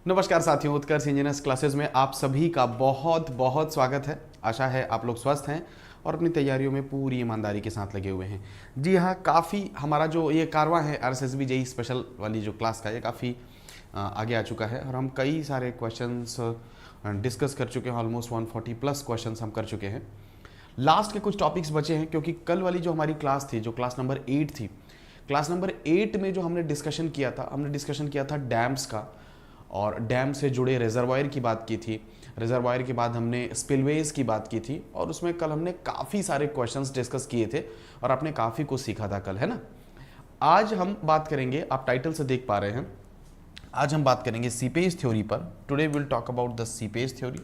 नमस्कार साथियों, उत्कर्ष engineers classes में आप सभी का बहुत बहुत स्वागत है। आशा है आप लोग स्वस्थ हैं और अपनी तैयारियों में पूरी ईमानदारी के साथ लगे हुए हैं। जी हाँ, काफ़ी हमारा जो ये कारवां है RSSB जेईई स्पेशल वाली जो क्लास का, ये काफ़ी आगे आ चुका है और हम कई सारे क्वेश्चंस डिस्कस कर चुके हैं। ऑलमोस्ट 140 प्लस क्वेश्चंस हम कर चुके हैं। लास्ट के कुछ टॉपिक्स बचे हैं क्योंकि कल वाली जो हमारी क्लास थी, जो क्लास नंबर 8 थी, क्लास नंबर 8 में जो हमने डिस्कशन किया था डैम्स का, और डैम से जुड़े रिजर्वायर की बात की थी। रिजर्वायर के बाद हमने स्पिलवेज की बात की थी और उसमें कल हमने काफ़ी सारे क्वेश्चंस डिस्कस किए थे और आपने काफ़ी कुछ सीखा था कल, है ना। आज हम बात करेंगे, आप टाइटल से देख पा रहे हैं, आज हम बात करेंगे सीपेज थ्योरी पर। Today will talk about the seepage theory.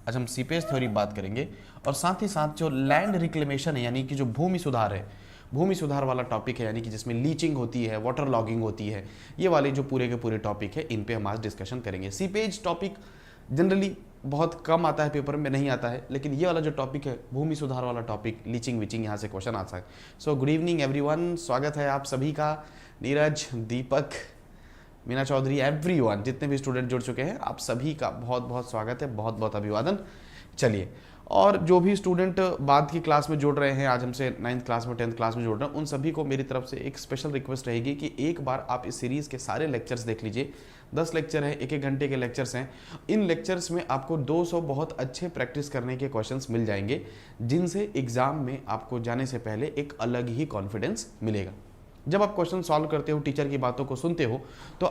आज हम सीपेज थ्योरी बात करेंगे और साथ ही साथ जो लैंड रिक्लेमेशन है, यानी कि जो भूमि सुधार है, भूमि सुधार वाला टॉपिक है, यानी कि जिसमें लीचिंग होती है, वाटर लॉगिंग होती है, ये वाले जो पूरे के पूरे टॉपिक है, इन पे हम आज डिस्कशन करेंगे। सीपेज टॉपिक जनरली बहुत कम आता है, पेपर में नहीं आता है, लेकिन ये वाला जो टॉपिक है, भूमि सुधार वाला टॉपिक, लीचिंग विचिंग, यहाँ से क्वेश्चन आता है। सो गुड इवनिंग एवरीवन, स्वागत है आप सभी का। नीरज, दीपक, मीना चौधरी, एवरीवन, जितने भी स्टूडेंट जुड़ चुके हैं, आप सभी का बहुत बहुत स्वागत है, बहुत बहुत अभिवादन। चलिए, और जो भी स्टूडेंट बाद की क्लास में जुड़ रहे हैं, आज हमसे 9th क्लास में 10th क्लास में जुड़ रहे हैं, उन सभी को मेरी तरफ से एक स्पेशल रिक्वेस्ट रहेगी कि एक बार आप इस सीरीज़ के सारे लेक्चर्स देख लीजिए। 10 लेक्चर हैं, एक घंटे के लेक्चर्स हैं। इन लेक्चर्स में आपको 200 बहुत अच्छे प्रैक्टिस करने के क्वेश्चंस मिल जाएंगे, जिनसे एग्जाम में आपको जाने से पहले एक अलग ही कॉन्फिडेंस मिलेगा। जब आप क्वेश्चन सॉल्व करते हो, टीचर की बातों को सुनते हो, तो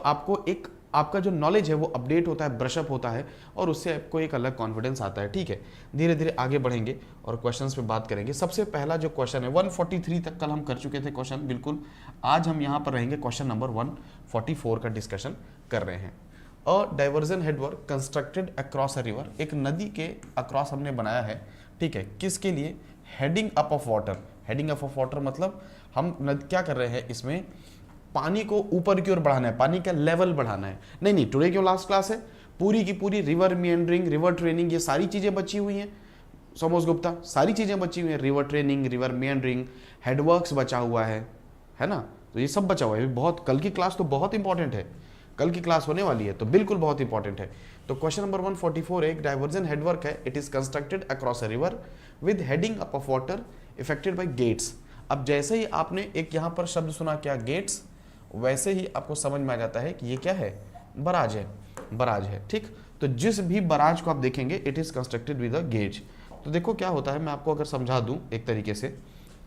आपका जो नॉलेज है वो अपडेट होता है, ब्रशअप होता है और उससे आपको एक अलग कॉन्फिडेंस आता है। ठीक है, धीरे धीरे आगे बढ़ेंगे और क्वेश्चंस पे बात करेंगे। सबसे पहला जो क्वेश्चन है, 143 तक कल हम कर चुके थे क्वेश्चन, बिल्कुल। आज हम यहाँ पर रहेंगे, क्वेश्चन नंबर 144 का डिस्कशन कर रहे हैं। A diversion headwork constructed across a river, एक नदी के अक्रॉस हमने बनाया है। ठीक है, किसके लिए? Heading up of water. Heading up of water मतलब हम क्या कर रहे हैं, इसमें पानी को ऊपर की ओर बढ़ाना है, पानी का लेवल बढ़ाना है। नहीं, टुडे क्यों लास्ट क्लास है, पूरी की पूरी रिवर मिएंडरिंग, रिवर ट्रेनिंग, ये सारी चीजें बची हुई हैं। सोमोस गुप्ता, सारी चीजें बची हुई हैं, रिवर ट्रेनिंग, रिवर मिएंडरिंग, हेडवर्क्स बचा हुआ है ना। तो ये सब बचा हुआ है। बहुत, कल की क्लास तो बहुत इंपॉर्टेंट है, कल की क्लास होने वाली है तो बिल्कुल बहुत इंपॉर्टेंट है। तो क्वेश्चन नंबर 144 एक डाइवर्जन हेडवर्क है। It is constructed across a river with heading up of water affected by gates. अब जैसे ही आपने एक यहाँ पर शब्द सुना, क्या? गेट्स, वैसे ही आपको समझ में आ जाता है कि ये क्या है? बराज है, बराज है। ठीक, तो जिस भी बराज को आप देखेंगे, it is constructed with a gauge. तो देखो क्या होता है, मैं आपको अगर समझा दूं एक तरीके से,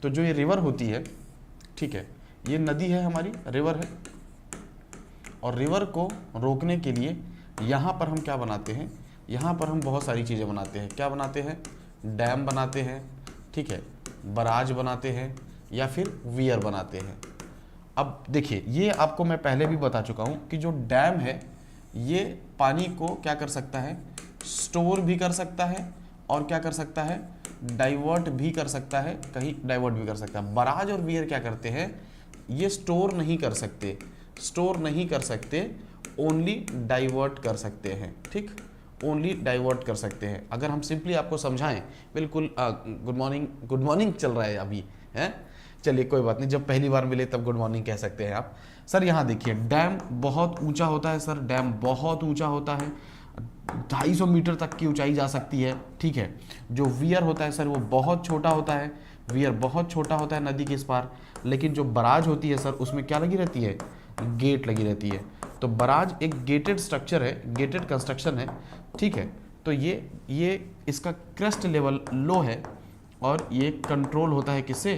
तो जो ये रिवर होती है, ठीक है, ये नदी है हमारी, रिवर है, और रिवर को रोकने के लिए यहाँ पर हम क्या बनाते हैं, यहाँ पर हम बहुत सारी चीज़ें बनाते हैं। क्या बनाते हैं? डैम बनाते हैं, ठीक है, बराज बनाते हैं, या फिर वियर बनाते हैं। अब देखिए, ये आपको मैं पहले भी बता चुका हूँ कि जो डैम है, ये पानी को क्या कर सकता है? स्टोर भी कर सकता है और क्या कर सकता है? डाइवर्ट भी कर सकता है, कहीं डाइवर्ट भी कर सकता है। बराज और वियर क्या करते हैं? ये स्टोर नहीं कर सकते, स्टोर नहीं कर सकते, ओनली डाइवर्ट कर सकते हैं। ठीक, ओनली डाइवर्ट कर सकते हैं। अगर हम सिंपली आपको समझाएं, बिल्कुल, गुड मॉर्निंग चल रहा है अभी, है, चलिए कोई बात नहीं, जब पहली बार मिले तब गुड मॉर्निंग कह सकते हैं आप। सर यहाँ देखिए, डैम बहुत ऊंचा होता है सर, डैम बहुत ऊंचा होता है, 250 मीटर तक की ऊंचाई जा सकती है। ठीक है, जो वियर होता है सर, वो बहुत छोटा होता है, वियर बहुत छोटा होता है नदी के इस पार। लेकिन जो बराज होती है सर, उसमें क्या लगी रहती है? गेट लगी रहती है। तो बराज एक गेटेड स्ट्रक्चर है, गेटेड कंस्ट्रक्शन है। ठीक है, तो ये इसका क्रेस्ट लेवल लो है और ये कंट्रोल होता है किससे?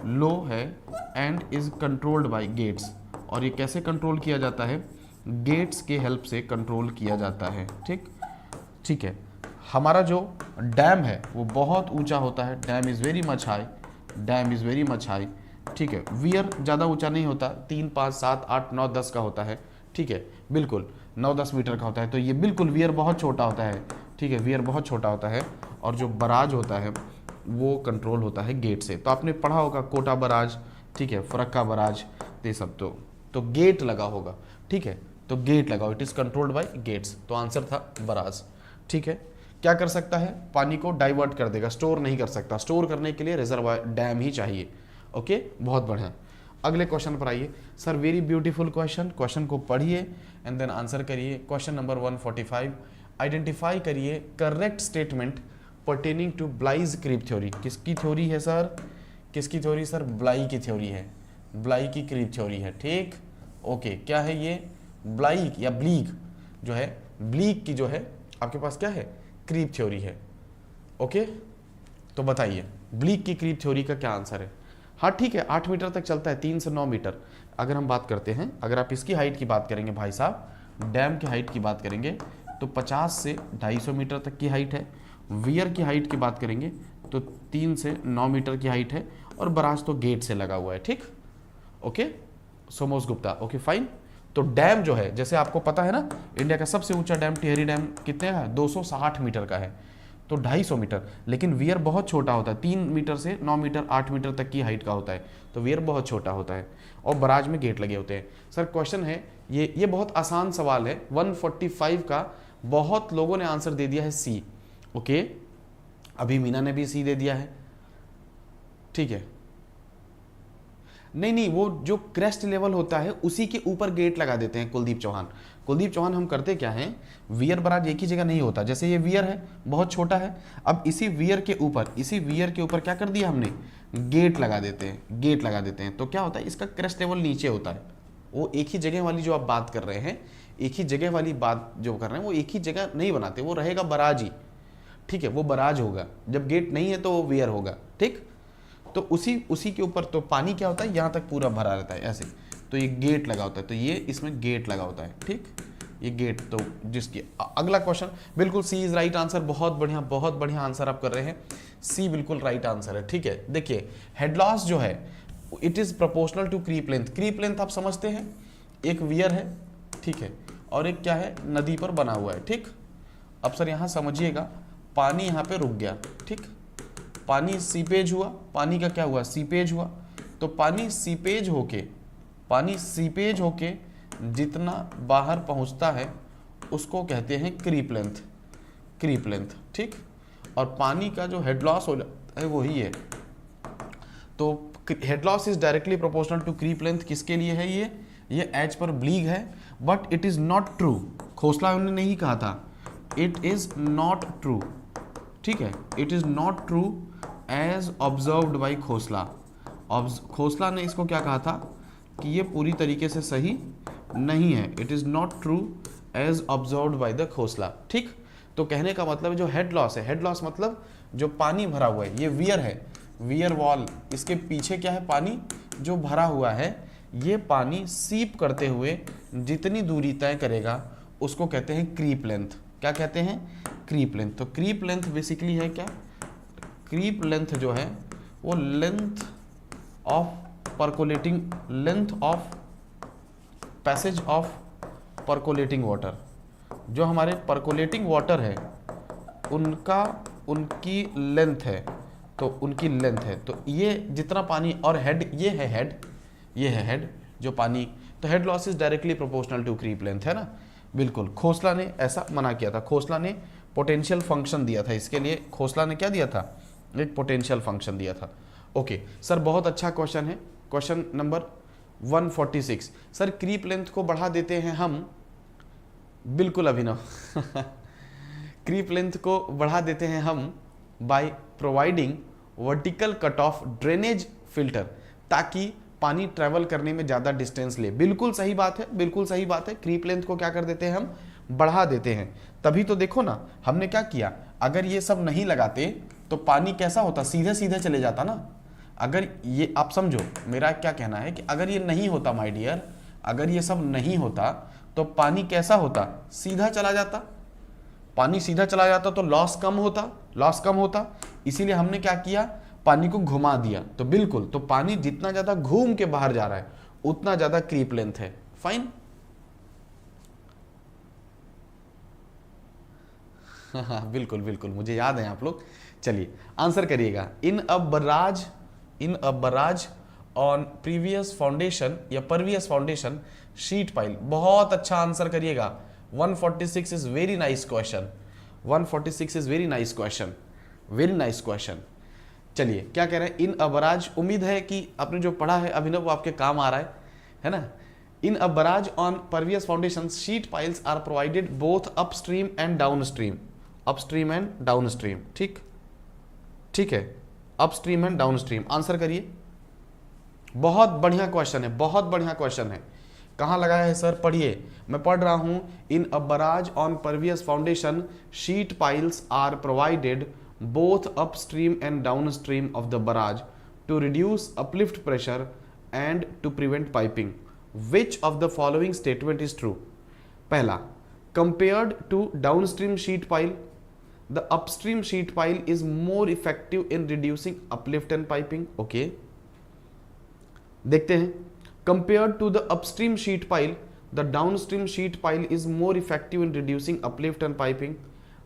लो है, and is controlled by gates. और ये कैसे कंट्रोल किया जाता है? गेट्स के हेल्प से कंट्रोल किया जाता है। ठीक है, हमारा जो डैम है वो बहुत ऊंचा होता है, dam is very much high, dam is very much high. ठीक है, वियर ज़्यादा ऊंचा नहीं होता, 3, 5, 7, 8, 9, 10 का होता है। ठीक है, बिल्कुल 9-10 मीटर का होता है। तो ये बिल्कुल वियर बहुत छोटा होता है। ठीक है, वियर बहुत छोटा होता है, और जो बराज होता है वो कंट्रोल होता है गेट से। तो आपने पढ़ा होगा कोटा बराज, ठीक है, फरक्का बराज, ये सब तो गेट लगा होगा। ठीक है, तो गेट लगा, it is controlled by gates. तो आंसर था बराज। ठीक है, क्या कर सकता है? पानी को डाइवर्ट कर देगा, स्टोर नहीं कर सकता। स्टोर करने के लिए रिजर्वायर, डैम ही चाहिए। ओके, बहुत बढ़िया। अगले क्वेश्चन पर आइए sir. Very beautiful question, question को पढ़िए एंड देन आंसर करिए। क्वेश्चन नंबर 145, आइडेंटिफाई करिए correct statement pertaining to Bligh's creep theory. किसकी थ्योरी है सर? किसकी थ्योरी सर? ब्लाई की थ्योरी है, ब्लाई की क्रीप थ्योरी है। ठीक, ओके। क्या है ये? ब्लाई या ब्लीक जो है, ब्लीक की जो है आपके पास क्या है? क्रीप थ्योरी है। ओके, तो बताइए ब्लीक की क्रीप थ्योरी का क्या आंसर है? हाँ ठीक है, 8 मीटर तक चलता है, 3 से 9 मीटर। अगर हम बात करते हैं, अगर आप इसकी हाइट की बात करेंगे भाई साहब, डैम की हाइट की बात करेंगे तो 50 से 250 मीटर तक की हाइट है। वियर की हाइट की बात करेंगे तो 3 से 9 मीटर की हाइट है, और बराज तो गेट से लगा हुआ है। ठीक, ओके सोमोस गुप्ता, ओके फाइन। तो डैम जो है, जैसे आपको पता है ना, इंडिया का सबसे ऊंचा डैम टिहरी डैम कितने का है? 260 मीटर का है, तो 250 मीटर। लेकिन वियर बहुत छोटा होता है, 3 मीटर से 9 मीटर 8 मीटर तक की हाइट का होता है, तो वियर बहुत छोटा होता है, और बराज में गेट लगे होते हैं। सर क्वेश्चन है ये बहुत आसान सवाल है, 145 का बहुत लोगों ने आंसर दे दिया है सी। ओके, अभी मीना ने भी सी दे दिया है। ठीक है, नहीं, वो जो क्रेस्ट लेवल होता है उसी के ऊपर गेट लगा देते हैं कुलदीप चौहान। कुलदीप चौहान हम करते क्या हैं, वियर बराज एक ही जगह नहीं होता। जैसे ये वियर है, बहुत छोटा है, अब इसी वियर के ऊपर क्या कर दिया हमने? गेट लगा देते हैं, गेट लगा देते हैं। तो क्या होता है, इसका क्रेस्ट लेवल नीचे होता है। वो एक ही जगह वाली जो आप बात कर रहे हैं, एक ही जगह वाली बात जो कर रहे हैं, वो एक ही जगह नहीं बनाते, वो रहेगा बराज ही। ठीक है, वो बराज होगा, जब गेट नहीं है तो वो वियर होगा। ठीक, तो उसी के ऊपर तो पानी क्या होता है, यहाँ तक पूरा भरा रहता है ऐसे, तो ये गेट लगा होता है, तो ये इसमें गेट लगा होता है। ठीक, ये गेट। तो जिसकी अगला क्वेश्चन, बिल्कुल सी इज राइट आंसर। बहुत बढ़िया आंसर आप कर रहे हैं, सी बिल्कुल राइट आंसर है। ठीक है, देखिए हेड लॉस जो है it is proportional to creep length. Creep length आप समझते हैं, एक वियर है, ठीक है, और एक क्या है, नदी पर बना हुआ है। ठीक, अब सर यहाँ समझिएगा, पानी यहाँ पे रुक गया। ठीक, पानी सीपेज हुआ, पानी का क्या हुआ, सीपेज हुआ। तो पानी सीपेज होके जितना बाहर पहुंचता है उसको कहते हैं क्रीप लेंथ। ठीक, और पानी का जो हेड लॉस हो जाता है वही है। तो head loss is directly proportional to creep length. किसके लिए है ये एच पर ब्लीग है, but it is not true. Khosla उन्होंने नहीं कहा था, इट इज नॉट ट्रू। ठीक है, it is not true as observed by Khosla. Khosla ने इसको क्या कहा था कि ये पूरी तरीके से सही नहीं है। It is not true as observed by the Khosla. ठीक, तो कहने का मतलब जो हेड लॉस है, हेड लॉस मतलब जो पानी भरा हुआ है, ये वियर है, वियर वॉल, इसके पीछे क्या है, पानी जो भरा हुआ है, ये पानी सीप करते हुए जितनी दूरी तय करेगा उसको कहते हैं क्रीप लेंथ। क्या कहते हैं? Creep length. तो क्रीप लेंथ बेसिकली है क्या, क्रीप लेंथ जो है वो length of passage of percolating water. जो हमारे परकोलेटिंग वाटर है उनकी लेंथ है, तो उनकी लेंथ है। तो ये जितना पानी, और हेड, ये है हेड जो पानी। तो head loss is directly proportional to creep length, है ना। बिल्कुल, खोसला ने ऐसा मना किया था। खोसला ने पोटेंशियल फंक्शन दिया था इसके लिए। खोसला ने क्या दिया था, एक पोटेंशियल फंक्शन दिया था। ओके सर, बहुत अच्छा क्वेश्चन है। Question number 146, sir creep length को बढ़ा देते हैं हम, बिल्कुल अभिनव क्रीप लेंथ को बढ़ा देते हैं हम by providing vertical cut off drainage filter, ताकि पानी ट्रेवल करने में ज़्यादा डिस्टेंस ले। बिल्कुल सही बात है, बिल्कुल सही बात है। क्रीप लेंथ को क्या कर देते हैं हम, बढ़ा देते हैं। तभी तो देखो ना, हमने क्या किया, अगर ये सब नहीं लगाते तो पानी कैसा होता, सीधे सीधे चले जाता ना। अगर ये आप समझो, मेरा क्या कहना है कि अगर ये नहीं होता माय डियर, अगर ये सब नहीं होता तो पानी कैसा होता, सीधा चला जाता। पानी सीधा चला जाता तो लॉस कम होता। इसीलिए हमने क्या किया, पानी को घुमा दिया। तो बिल्कुल, तो पानी जितना ज्यादा घूम के बाहर जा रहा है उतना ज्यादा क्रीप लेंथ है। फाइन हाँ बिल्कुल बिल्कुल, मुझे याद है आप लोग। चलिए आंसर करिएगा। इन a barrage on previous foundation या परवियस फाउंडेशन शीट पाइल। बहुत अच्छा आंसर करिएगा। 146 is very nice question. 146 is very nice question, very nice question. चलिए क्या कह रहे हैं, इन अ बराज, उम्मीद है कि आपने जो पढ़ा है अभिनव वो आपके काम आ रहा है ना। In a barrage on pervious foundation sheet piles are provided both upstream and downstream, upstream and downstream, ठीक, ठीक है, अपस्ट्रीम एंड डाउनस्ट्रीम। आंसर करिए। बहुत बढ़िया क्वेश्चन है, बहुत बढ़िया क्वेश्चन है। कहाँ लगाया है सर, पढ़िए, मैं पढ़ रहा हूं। In a barrage on pervious foundation sheet piles are provided both upstream and downstream of the barrage to reduce uplift pressure and to prevent piping. Which of the following statement is true? पहला, compared to downstream sheet pile, the upstream sheet pile is more effective in reducing uplift and piping. Okay, देखते हैं। Compared to the upstream sheet pile, the downstream sheet pile is more effective in reducing uplift and piping.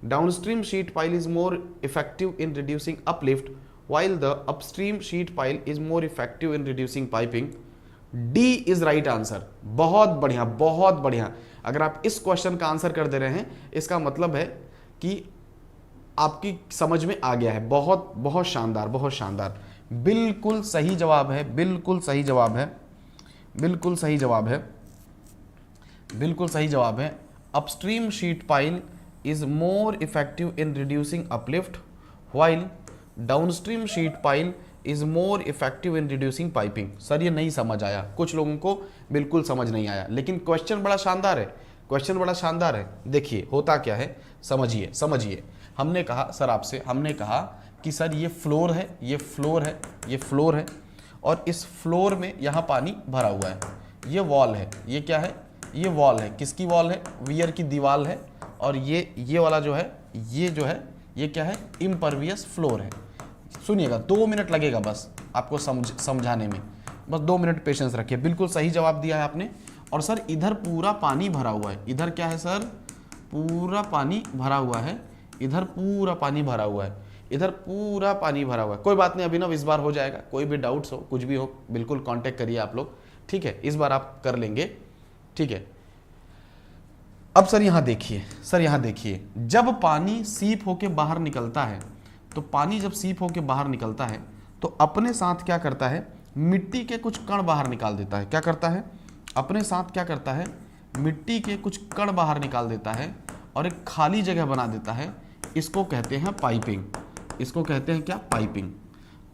Downstream sheet pile is more effective in reducing uplift, while the upstream sheet pile is more effective in reducing piping. D is right answer. बहुत बढ़िया, बहुत बढ़िया। अगर आप इस question का answer कर दे रहे हैं, इसका मतलब है कि आपकी समझ में आ गया है। बहुत बहुत शानदार, बहुत शानदार। बिल्कुल सही जवाब है, बिल्कुल सही जवाब है, बिल्कुल सही जवाब है, बिल्कुल सही जवाब है। Upstream sheet pile is more effective in reducing uplift, while downstream sheet pile is more effective in reducing piping. Sir ये नहीं समझ आया, कुछ लोगों को बिल्कुल समझ नहीं आया, लेकिन क्वेश्चन बड़ा शानदार है, क्वेश्चन बड़ा शानदार है। देखिए होता क्या है, समझिए समझिए। हमने कहा सर आपसे, हमने कहा कि सर ये फ्लोर है, ये फ्लोर है, ये फ्लोर है, और इस फ्लोर में यहाँ पानी भरा हुआ है, ये वॉल है, ये क्या है, ये वॉल है। किसकी वॉल है, वियर की दीवार है, और ये वाला जो है, ये जो है, ये क्या है, इम्परवियस फ्लोर है। सुनिएगा, 2 मिनट लगेगा बस आपको समझाने में, बस 2 मिनट पेशेंस रखिए। बिल्कुल सही जवाब दिया है आपने। और सर इधर पूरा पानी भरा हुआ है, इधर क्या है सर, पूरा पानी भरा हुआ है, इधर पूरा पानी भरा हुआ है, इधर पूरा पानी भरा हुआ है। कोई बात नहीं अभिनव, इस बार हो जाएगा। कोई भी डाउट्स हो, कुछ भी हो, बिल्कुल कांटेक्ट करिए आप लोग, ठीक है, इस बार आप कर लेंगे, ठीक है। अब सर यहाँ देखिए, सर यहाँ देखिए, जब पानी सीप होके बाहर निकलता है, तो पानी जब सीप होके बाहर निकलता है तो अपने साथ क्या करता है, मिट्टी के कुछ कण बाहर निकाल देता है। क्या करता है, अपने साथ क्या करता है, मिट्टी के कुछ कण बाहर निकाल देता है और एक खाली जगह बना देता है। इसको कहते हैं पाइपिंग, इसको कहते हैं क्या, पाइपिंग।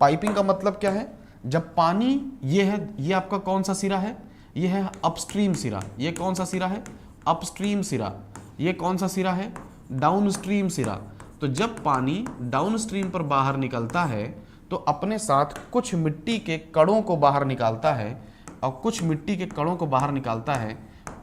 पाइपिंग का मतलब क्या है, जब पानी, ये है, ये आपका कौन सा सिरा है, ये है अपस्ट्रीम सिरा, ये कौन सा सिरा है, अपस्ट्रीम सिरा, ये कौन सा सिरा है, डाउनस्ट्रीम सिरा। तो जब पानी डाउनस्ट्रीम पर बाहर निकलता है तो अपने साथ कुछ मिट्टी के कणों को बाहर निकालता है, और कुछ मिट्टी के कणों को बाहर निकालता है,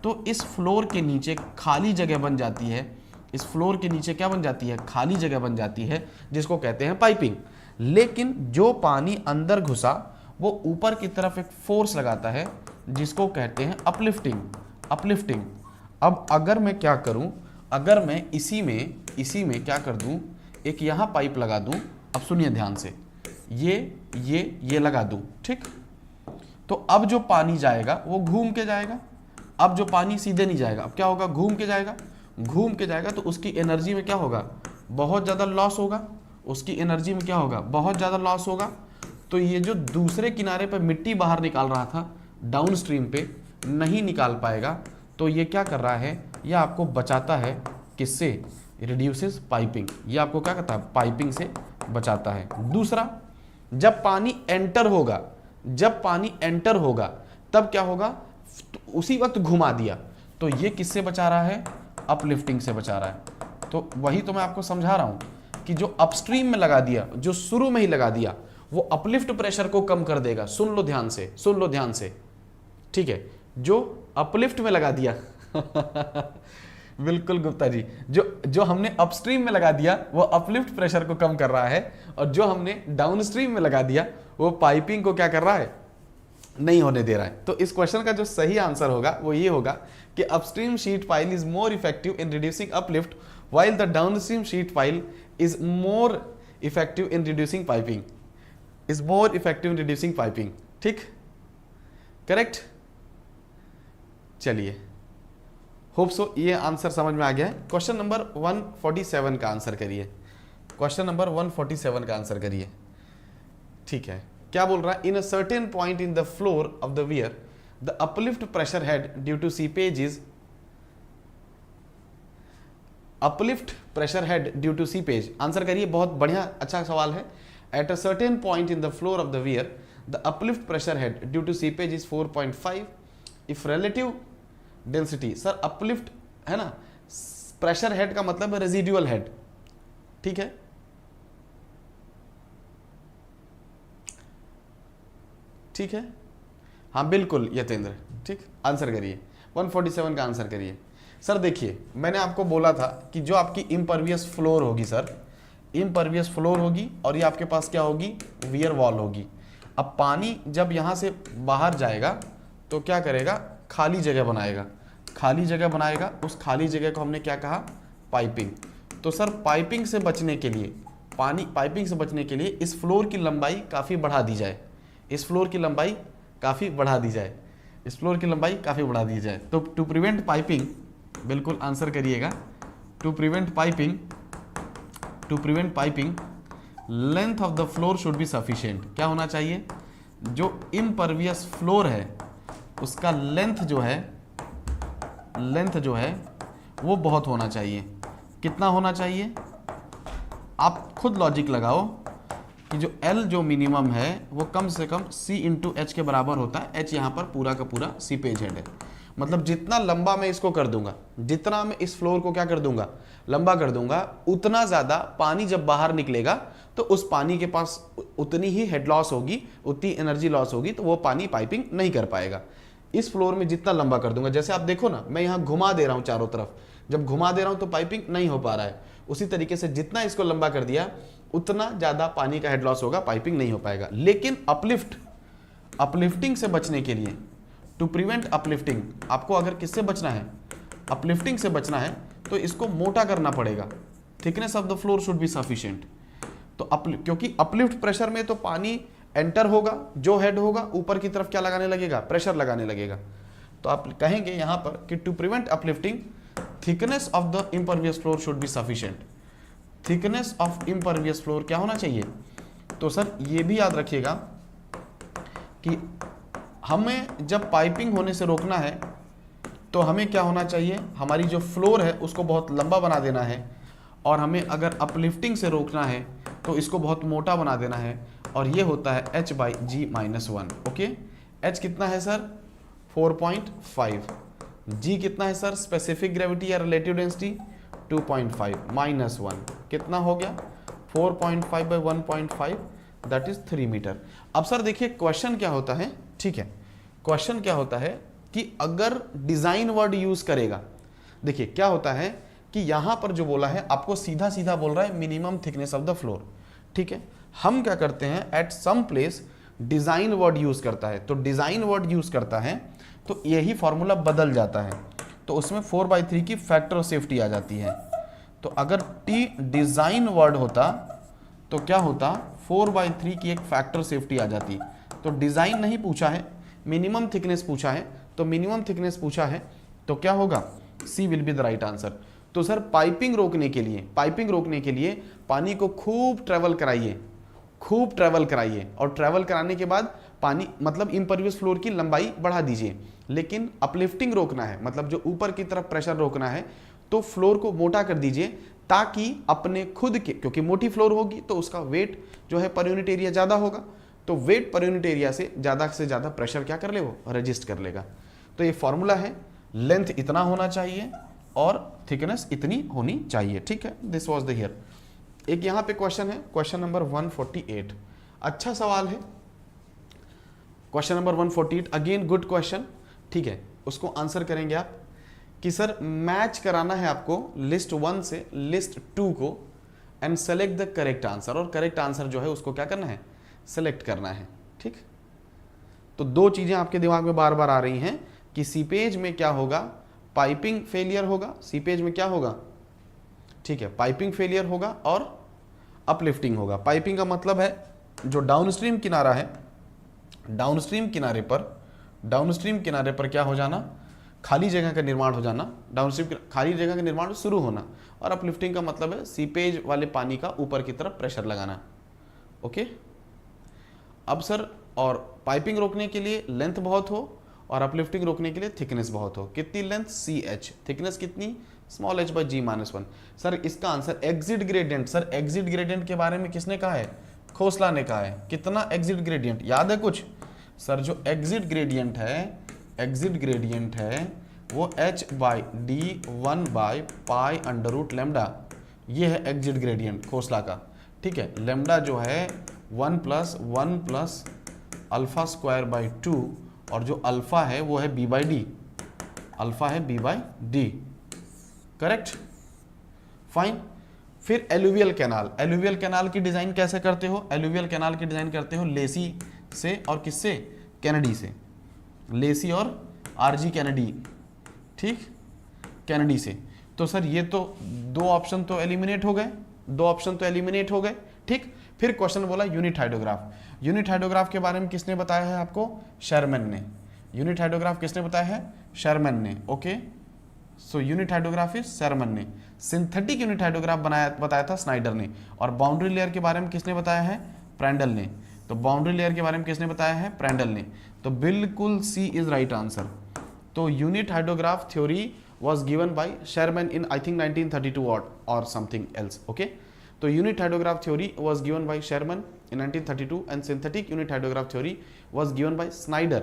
तो इस फ्लोर के नीचे खाली जगह बन जाती है। इस फ्लोर के नीचे क्या बन जाती है, खाली जगह बन जाती है, जिसको कहते हैं पाइपिंग। लेकिन जो पानी अंदर घुसा वो ऊपर की तरफ एक फोर्स लगाता है, जिसको कहते हैं अपलिफ्टिंग, अपलिफ्टिंग। अब अगर मैं क्या करूं, अगर मैं इसी में क्या कर दूं, एक यहां पाइप लगा दूं, अब सुनिए ध्यान से, ये लगा दूं, ठीक, तो अब जो पानी जाएगा वो घूम के जाएगा। अब जो पानी सीधे नहीं जाएगा, अब क्या होगा, घूम के जाएगा, घूम के जाएगा, तो उसकी एनर्जी में क्या होगा, बहुत ज़्यादा लॉस होगा, उसकी एनर्जी में क्या होगा, बहुत ज़्यादा लॉस होगा। तो ये जो दूसरे किनारे पर मिट्टी बाहर निकाल रहा था डाउन स्ट्रीम पे, नहीं निकाल पाएगा। तो ये क्या कर रहा है, ये आपको बचाता है, किससे, रिड्यूसेस पाइपिंग। ये आपको क्या करता है, पाइपिंग से बचाता है। दूसरा, जब पानी एंटर होगा, जब पानी एंटर होगा तब क्या होगा, तो उसी वक्त घुमा दिया, तो ये किससे बचा रहा है, अपलिफ्टिंग से बचा रहा है। तो वही तो मैं आपको समझा रहा हूं कि जो अपस्ट्रीम में लगा दिया, जो शुरू में ही लगा दिया, वो अपलिफ्ट प्रेशर को कम कर देगा। सुन लो ध्यान से, सुन लो ध्यान से, ठीक है। जो अपलिफ्ट में लगा दिया बिल्कुल गुप्ता जी, जो हमने अपस्ट्रीम में लगा दिया वो अपलिफ्ट प्रेशर को कम कर रहा है, और जो हमने डाउनस्ट्रीम में लगा दिया वो पाइपिंग को क्या कर रहा है, नहीं होने दे रहा है। तो इस क्वेश्चन का जो सही आंसर होगा वो ये होगा कि upstream sheet pile is more effective in reducing uplift, while the downstream sheet pile is more effective in reducing piping, is more effective in reducing piping, ठीक, करेक्ट। चलिए, होप सो ये आंसर समझ में आ गया है। क्वेश्चन नंबर 147 का answer करिए, question number 147 का आंसर करिए। ठीक है, क्या बोल रहा है? In a certain point in the floor of the weir the uplift pressure head due to seepage is, uplift pressure head due to seepage, answer करिए, बहुत बढ़िया अच्छा सवाल है। At a certain point in the floor of the weir the uplift pressure head due to seepage is 4.5 if relative density, sir uplift है ना, pressure head का मतलब है रेजिडुअल हेड, ठीक है, ठीक है, हाँ बिल्कुल यतेंद्र, ठीक, आंसर करिए 147 का आंसर करिए। सर देखिए, मैंने आपको बोला था कि जो आपकी इम्परवियस फ्लोर होगी सर, इम्परवियस फ्लोर होगी और ये आपके पास क्या होगी, वियर वॉल होगी। अब पानी जब यहाँ से बाहर जाएगा तो क्या करेगा, खाली जगह बनाएगा, खाली जगह बनाएगा, उस खाली जगह को हमने क्या कहा, पाइपिंग। तो सर पाइपिंग से बचने के लिए, पाइपिंग से बचने के लिए इस फ्लोर की लंबाई काफ़ी बढ़ा दी जाए, इस फ्लोर की लंबाई काफ़ी बढ़ा दी जाए, इस फ्लोर की लंबाई काफ़ी बढ़ा दी जाए। तो टू प्रिवेंट पाइपिंग, बिल्कुल आंसर करिएगा, to prevent piping length of the floor should be sufficient. क्या होना चाहिए, जो इम्परवियस फ्लोर है उसका लेंथ जो है वो बहुत होना चाहिए। कितना होना चाहिए, आप खुद लॉजिक लगाओ कि जो L जो मिनिमम है वो कम से कम C इंटू एच के बराबर होता है। H यहाँ पर पूरा का पूरा सीपेज हेड है, मतलब जितना लंबा मैं इसको कर दूंगा, जितना मैं इस फ्लोर को क्या कर दूंगा, लंबा कर दूंगा, उतना ज़्यादा पानी जब बाहर निकलेगा तो उस पानी के पास उतनी ही हेड लॉस होगी, उतनी एनर्जी लॉस होगी, तो वो पानी पाइपिंग नहीं कर पाएगा। इस फ्लोर में जितना लंबा कर दूंगा, जैसे आप देखो ना, मैं यहाँ घुमा दे रहा हूँ चारों तरफ, जब घुमा दे रहा हूँ तो पाइपिंग नहीं हो पा रहा है। उसी तरीके से जितना इसको लंबा कर दिया उतना ज़्यादा पानी का हेड लॉस होगा, पाइपिंग नहीं हो पाएगा। लेकिन अपलिफ्टिंग से बचने के लिए, टू प्रिवेंट अपलिफ्टिंग, आपको अगर किससे बचना है, अपलिफ्टिंग से बचना है, तो इसको मोटा करना पड़ेगा। Thickness of the floor should be sufficient. तो क्योंकि अपलिफ्ट प्रेशर में तो पानी एंटर होगा, जो हेड होगा ऊपर की तरफ क्या लगाने लगेगा, प्रेशर लगाने लगेगा। तो आप कहेंगे यहां पर कि to prevent uplifting thickness of the impervious floor should be sufficient. Thickness of impervious floor क्या होना चाहिए, तो सर ये भी याद रखिएगा कि हमें जब पाइपिंग होने से रोकना है तो हमें क्या होना चाहिए, हमारी जो फ्लोर है उसको बहुत लंबा बना देना है, और हमें अगर अपलिफ्टिंग से रोकना है तो इसको बहुत मोटा बना देना है, और ये होता है H/G-1। ओके, H कितना है सर, 4.5, G कितना है सर, स्पेसिफिक ग्रेविटी या रिलेटिव डेंसिटी 2.5 -1 कितना हो गया, 4.5/1.5 दैट इज 3 मीटर। अब सर देखिए क्वेश्चन क्या होता है, ठीक है, क्वेश्चन क्या होता है कि अगर डिजाइन वर्ड यूज करेगा, देखिए क्या होता है कि यहां पर जो बोला है आपको सीधा सीधा बोल रहा है minimum thickness of the floor, ठीक है। हम क्या करते हैं, at some place design word use करता है, तो डिजाइन वर्ड यूज करता है तो यही फॉर्मूला बदल जाता है, तो उसमें 4/3 की फैक्टर ऑफ सेफ्टी आ जाती है। तो अगर टी डिजाइन वर्ड होता तो क्या होता, 4/3 की एक फैक्टर सेफ्टी आ जाती। तो डिजाइन नहीं पूछा है, मिनिमम थिकनेस पूछा है, तो मिनिमम थिकनेस पूछा है तो क्या होगा, C will be the right answer. तो सर पाइपिंग रोकने के लिए पानी को खूब ट्रेवल कराइए, और ट्रेवल कराने के बाद पानी मतलब इम्परवियस फ्लोर की लंबाई बढ़ा दीजिए। लेकिन अपलिफ्टिंग रोकना है, मतलब जो ऊपर की तरफ प्रेशर रोकना है, तो फ्लोर को मोटा कर दीजिए, ताकि अपने खुद के, क्योंकि मोटी फ्लोर होगी तो उसका वेट जो है पर यूनिट एरिया ज़्यादा होगा, तो वेट पर यूनिट एरिया से ज़्यादा प्रेशर क्या कर ले, वो रजिस्ट कर लेगा। तो ये फॉर्मूला है, लेंथ इतना होना चाहिए और थिकनेस इतनी होनी चाहिए, ठीक है। This was the here. एक यहाँ पे क्वेश्चन है, क्वेश्चन नंबर 148, अच्छा सवाल है question number 148, again good question, ठीक है। उसको आंसर करेंगे आप कि सर मैच कराना है आपको लिस्ट 1 से लिस्ट 2 को and select the correct answer, और करेक्ट आंसर जो है उसको क्या करना है, सेलेक्ट करना है, ठीक। तो दो चीजें आपके दिमाग में बार बार आ रही हैं कि सीपेज में क्या होगा, पाइपिंग फेलियर होगा, सीपेज में क्या होगा, ठीक है, पाइपिंग फेलियर होगा और अपलिफ्टिंग होगा। पाइपिंग का मतलब है जो डाउनस्ट्रीम किनारा है, डाउनस्ट्रीम किनारे पर क्या हो जाना, खाली जगह का निर्माण हो जाना, डाउनस्ट्रीम खाली जगह का निर्माण शुरू होना, और अपलिफ्टिंग का मतलब है सीपेज वाले पानी का ऊपर की तरफ प्रेशर लगाना। ओके, अब सर और पाइपिंग रोकने के लिए लेंथ बहुत हो और अपलिफ्टिंग रोकने के लिए थिकनेस बहुत हो, कितनी लेंथ CH, थिकनेस कितनी small h by G-1। Sir इसका answer exit gradient, sir exit gradient के बारे में किसने कहा है, खोसला ने कहा है। कितना एग्जिट ग्रेडियंट याद है कुछ, सर जो एग्जिट ग्रेडियंट है वो h by D1 by pi under root lambda, ये है एग्जिट ग्रेडियंट खोसला का, ठीक है। लेमडा जो है 1 प्लस अल्फा स्क्वायर बाई 2 और जो अल्फा है वो है b बाई डी, अल्फा है b by D, correct, fine. फिर एलुवियल कैनाल की डिजाइन कैसे करते हो, एलुवियल कैनाल की डिजाइन करते हो लेसी से और किससे, कैनेडी से, लेसी और आरजी कैनेडी, ठीक, कैनेडी से। तो सर ये तो दो ऑप्शन तो एलिमिनेट हो गए, ठीक। फिर क्वेश्चन बोला यूनिट हाइड्रोग्राफ के बारे में किसने बताया है आपको, शर्मैन ने। यूनिट हाइड्रोग्राफ किसने बताया है, शर्मैन ने, okay. So unit hydrograph is Sherman ने। सिंथेटिक यूनिट हाइड्रोग्राफ बताया था स्नाइडर ने। और बाउंड्री लेयर के बारे में किसने बताया है, प्रैंडल ने। तो बाउंड्री लेयर के बारे में किसने बताया है, प्रैंडल ने। तो बिल्कुल सी इज राइट आंसर। तो unit hydrograph theory was given by Sherman in I think 1932 or something else, okay. तो unit hydrograph theory was given by Sherman in 1932 and synthetic unit hydrograph theory was given by Snyder,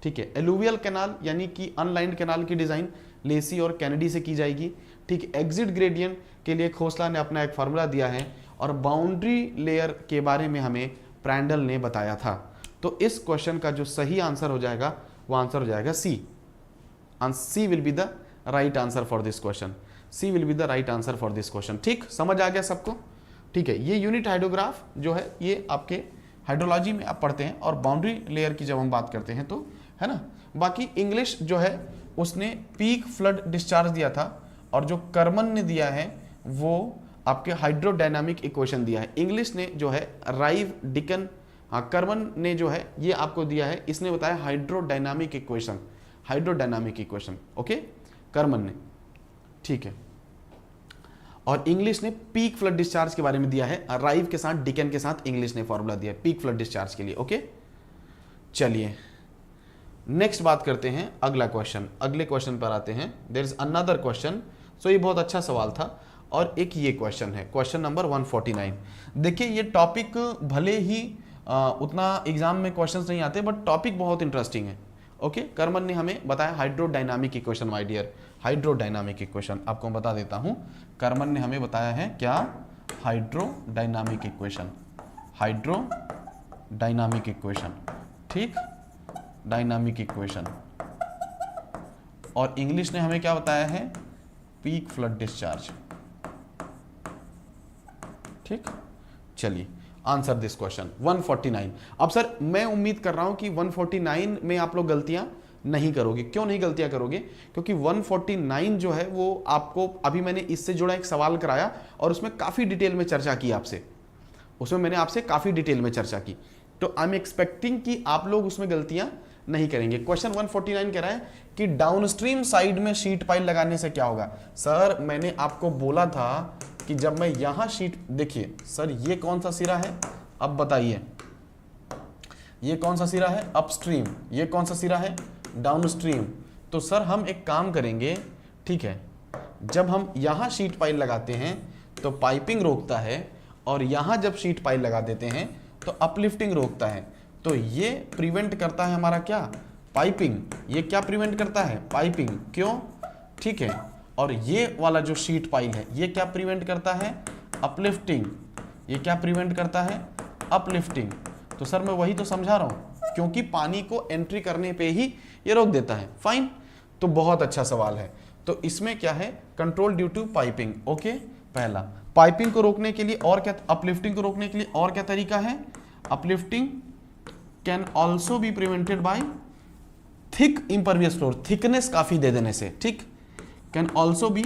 ठीक है। Alluvial canal यानी कि unlined canal की design Lesi और Kennedy से की जाएगी, ठीक। एग्जिट ग्रेडियंट के लिए खोसला ने अपना एक फार्मूला दिया है और बाउंड्री लेयर के बारे में हमें प्रैंडल ने बताया था। तो इस क्वेश्चन का जो सही आंसर हो जाएगा वो आंसर हो जाएगा C. C will be the right answer for this question, C will be the right answer for this question, ठीक। समझ आ गया सबको, ठीक है। ये यूनिट हाइड्रोग्राफ जो है ये आपके हाइड्रोलॉजी में आप पढ़ते हैं और बाउंड्री लेयर की जब हम बात करते हैं तो, है ना। बाकी इंग्लिश जो है उसने पीक फ्लड डिस्चार्ज दिया था और जो कर्मन ने दिया है वो आपके हाइड्रोडायनामिक इक्वेशन दिया है। इंग्लिश ने जो है राइव डिकन, हाँ, कर्मन ने जो है ये आपको दिया है, इसने बताया हाइड्रोडायनामिक इक्वेशन, ओके, कर्मन ने, ठीक है। और इंग्लिश ने पीक फ्लड डिस्चार्ज के बारे में दिया है, राइव के साथ डिकन के साथ इंग्लिश ने फॉर्मूला दिया है पीक फ्लड डिस्चार्ज के लिए, ओके। चलिए नेक्स्ट बात करते हैं, अगला क्वेश्चन, अगले क्वेश्चन पर आते हैं। There is another question. So ये बहुत अच्छा सवाल था और एक ये क्वेश्चन है, क्वेश्चन नंबर 149। देखिए ये टॉपिक भले ही उतना एग्जाम में क्वेश्चंस नहीं आते बट टॉपिक बहुत इंटरेस्टिंग है, ओके। कर्मन ने हमें बताया hydrodynamic equation, my dear, hydrodynamic equation आपको मैं बता देता हूं। कर्मन ने हमें बताया है क्या, हाइड्रोडायनामिक इक्वेशन, ठीक, डायनामिक इक्वेशन। और इंग्लिश ने हमें क्या बताया है, पीक फ्लड डिस्चार्ज, ठीक। चलिए आंसर दिस क्वेश्चन 149। अब सर मैं उम्मीद कर रहा हूं कि 149 में आप लोग गलतियां नहीं करोगे। क्यों नहीं गलतियां करोगे, क्योंकि 149 जो है वो आपको, अभी मैंने इससे जुड़ा एक सवाल कराया और उसमें काफी डिटेल में चर्चा की आपसे, उसमें मैंने आपसे काफी डिटेल में चर्चा की। तो आई एम एक्सपेक्टिंग कि आप लोग उसमें गलतियां नहीं करेंगे। क्वेश्चन 149 कह रहा है कि डाउनस्ट्रीम साइड में शीट पाइल लगाने से क्या होगा। सर मैंने आपको बोला था कि जब मैं यहां शीट, देखिए सर ये कौन सा सिरा है, अब बताइए, ये कौन सा सिरा है, अपस्ट्रीम, ये कौन सा सिरा है, डाउनस्ट्रीम। तो सर हम एक काम करेंगे, ठीक है, जब हम यहां शीट पाइल लगाते हैं तो पाइपिंग रोकता है और यहां जब शीट पाइल लगा देते हैं तो अपलिफ्टिंग रोकता है। तो ये प्रिवेंट करता है हमारा क्या, पाइपिंग। ये क्या प्रिवेंट करता है, पाइपिंग, क्यों, ठीक है। और ये वाला जो शीट पाइल है ये क्या प्रिवेंट करता है, अपलिफ्टिंग। ये क्या प्रिवेंट करता है, अपलिफ्टिंग। तो सर मैं वही तो समझा रहा हूं, क्योंकि पानी को एंट्री करने पे ही ये रोक देता है, फाइन। तो बहुत अच्छा सवाल है। तो इसमें क्या है, control due to piping, okay. पहला पाइपिंग को रोकने के लिए और क्या, अपलिफ्टिंग को रोकने के लिए और क्या तरीका है, uplifting can also be prevented by thick impervious floor, thickness काफी दे देने से, ठीक। Can also be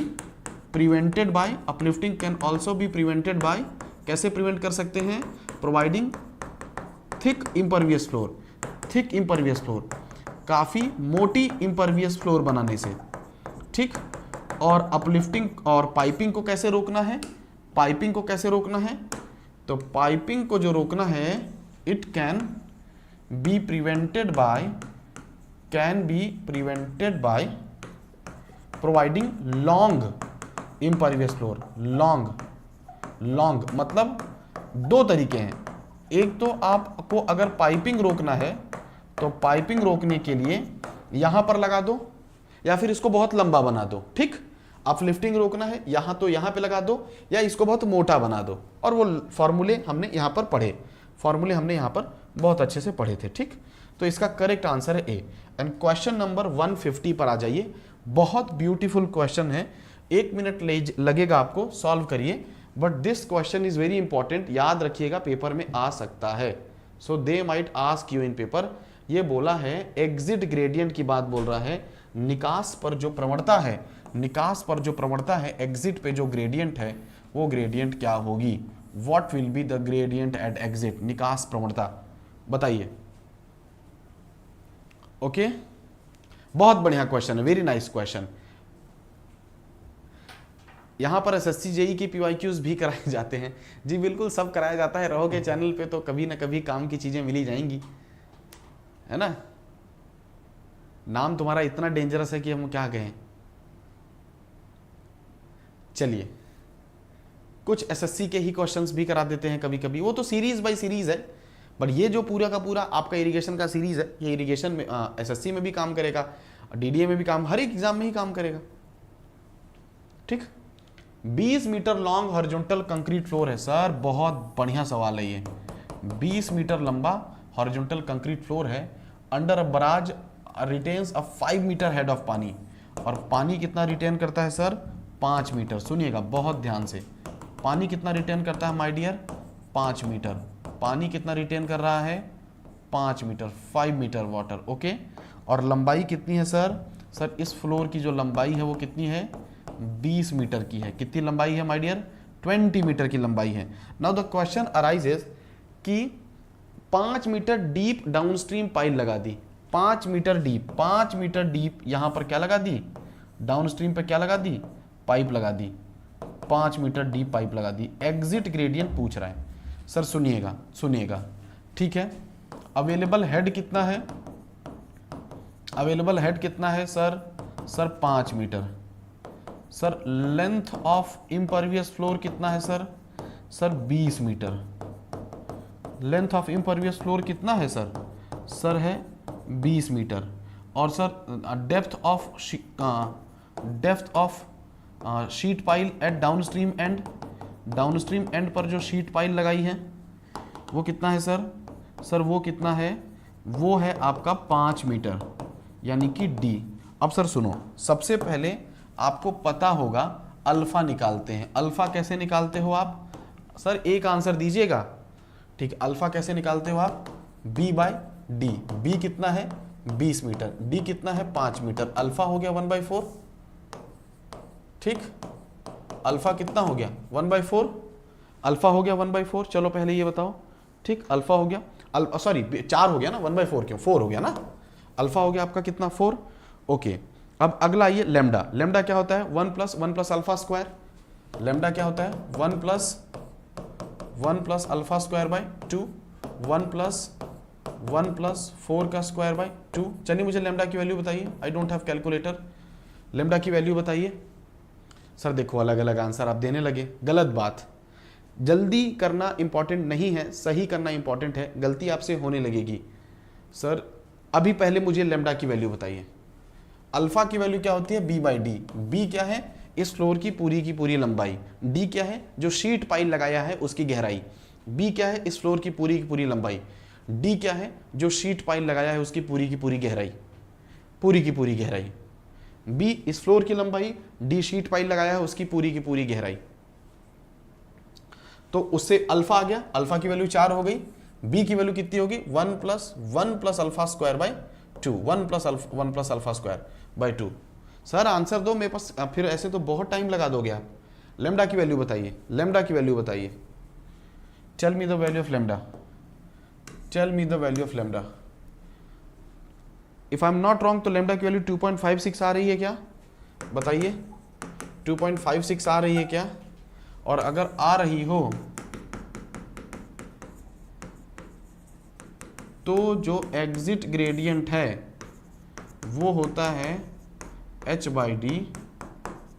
prevented by, uplifting can also be prevented by, कैसे प्रिवेंट कर सकते हैं, providing thick impervious floor, thick impervious floor, काफी मोटी इम्परवियस फ्लोर बनाने से, ठीक। और अपलिफ्टिंग और पाइपिंग को कैसे रोकना है, पाइपिंग को कैसे रोकना है, तो पाइपिंग को जो रोकना है, it can be prevented by providing long impervious floor. Long मतलब दो तरीके हैं। एक तो आपको अगर पाइपिंग रोकना है तो पाइपिंग रोकने के लिए यहां पर लगा दो, या फिर इसको बहुत लंबा बना दो। ठीक, अपलिफ्टिंग रोकना है यहां तो यहां पे लगा दो, या इसको बहुत मोटा बना दो। और वो फॉर्मूले हमने यहां पर पढ़े, फॉर्मूले हमने यहां पर बहुत अच्छे से पढ़े थे। ठीक, तो इसका करेक्ट आंसर है ए। एंड क्वेश्चन नंबर 150 पर आ जाइए। बहुत ब्यूटीफुल क्वेश्चन है, 1 मिनट लगेगा आपको, सॉल्व करिए। But this question is very important, याद रखिएगा पेपर में आ सकता है। So they might ask you in paper. ये बोला है एग्जिट ग्रेडियंट की बात बोल रहा है, निकास पर जो प्रवणता है, निकास पर जो प्रवणता है, एग्जिट पे जो ग्रेडियंट है वो ग्रेडियंट क्या होगी? What will be the gradient at exit? निकास प्रवणता बताइए। ओके, बहुत बढ़िया क्वेश्चन है, वेरी नाइस क्वेश्चन। यहां पर एसएससी जेई की पीवाईक्यूज भी कराए जाते हैं। जी बिल्कुल, सब कराया जाता है। रहोगे चैनल पे तो कभी ना कभी काम की चीजें मिली जाएंगी, है ना। नाम तुम्हारा इतना डेंजरस है कि हम क्या कहें। चलिए, कुछ एसएससी के ही क्वेश्चंस भी करा देते हैं कभी कभी, वो तो सीरीज बाय सीरीज है। बट ये जो पूरा का पूरा आपका इरिगेशन का सीरीज है, ये इरिगेशन में एसएससी में भी काम करेगा, डीडीए में भी काम, हर एक एग्जाम में ही काम करेगा। ठीक, 20 metre long horizontal concrete floor है। सर बहुत बढ़िया सवाल है ये। 20 मीटर लंबा हॉरिजॉन्टल कंक्रीट फ्लोर है, under a barrage retains a 5 metre head of पानी। और पानी कितना रिटेन करता है सर? 5 मीटर। सुनिएगा बहुत ध्यान से, पानी कितना रिटेन करता है माय डियर? 5 मीटर। पानी कितना रिटेन कर रहा है? 5 मीटर, 5 मीटर वाटर। ओके, और लंबाई कितनी है सर? सर इस फ्लोर की जो लंबाई है वो कितनी है? 20 मीटर की है। कितनी लंबाई है माय डियर? 20 मीटर की लंबाई है। नाउ द क्वेश्चन अराइजेस कि 5 मीटर डीप डाउनस्ट्रीम पाइप लगा दी। 5 मीटर डीप यहां पर क्या लगा दी? डाउनस्ट्रीम पे क्या लगा दी? पाइप लगा दी। 5 मीटर डीप पाइप लगा दी। एग्जिट ग्रेडियंट पूछ रहा है। सर सुनिएगा, ठीक है। अवेलेबल हेड कितना है? अवेलेबल हेड कितना है sir? Sir 5 metre. Sir length of impervious floor कितना है sir? Sir 20 metre. Length of impervious floor कितना है सर? सर है 20 मीटर। और sir depth of sheet pile at downstream end, downstream end पर जो शीट पाइल लगाई है वो कितना है सर? सर वो कितना है? वो है आपका 5 मीटर, यानी कि डी। अब सर सुनो, सबसे पहले आपको पता होगा अल्फा निकालते हैं। अल्फा कैसे निकालते हो आप? सर एक आंसर दीजिएगा। ठीक, अल्फा कैसे निकालते हो आप? B bye D. बी कितना है? 20 मीटर। डी कितना है? 5 मीटर। अल्फा हो गया 1/4। ठीक, अल्फा कितना हो गया? 1/4। अल्फा हो गया 1/4। चलो पहले ये बताओ। ठीक, अल्फा हो गया, सॉरी 4 हो गया ना, 1/4 क्यों? 4 हो गया ना। अल्फा हो गया आपका कितना? 4। ओके, अब अगला ये लेमडा। लेमडा क्या होता है? 1 + अल्फा स्क्वायर। लेमडा क्या होता है? 1 + अल्फा स्क्वायर बाय 2, 1 + 4 का स्क्वायर बाय 2। चलिए मुझे लेमडा की वैल्यू बताइए। I don't have calculator. Lambda की वैल्यू बताइए। सर देखो अलग अलग आंसर आप देने लगे, गलत बात। जल्दी करना इंपॉर्टेंट नहीं है, सही करना इंपॉर्टेंट है। गलती आपसे होने लगेगी। सर अभी पहले मुझे लेमडा की वैल्यू बताइए। अल्फा की वैल्यू क्या होती है? B by D. बी क्या है? इस फ्लोर की पूरी लंबाई। डी क्या है? जो शीट पाइल लगाया है उसकी गहराई। बी क्या है? इस फ्लोर की पूरी लंबाई। डी क्या है? जो शीट पाइल लगाया है उसकी पूरी गहराई, पूरी गहराई। बी इस फ्लोर की लंबाई, डी शीट पाइल लगाया है उसकी पूरी गहराई। तो उससे अल्फा आ गया। अल्फा की वैल्यू 4 हो गई। बी की वैल्यू कितनी होगी? 1 + alpha square by 2। 1 + alpha square by 2। Sir answer दो मेरे पास, फिर ऐसे तो बहुत टाइम लगा दोगे आप। लेमडा की वैल्यू बताइए। लेमडा की वैल्यू बताइए। Tell me the value of lambda. Tell me the value of lambda. If I am not wrong तो लेमडा की वैल्यू 2.56 आ रही है क्या? बताइए, 2.56 आ रही है क्या? और अगर आ रही हो तो जो एग्जिट ग्रेडियंट है वो होता है h by D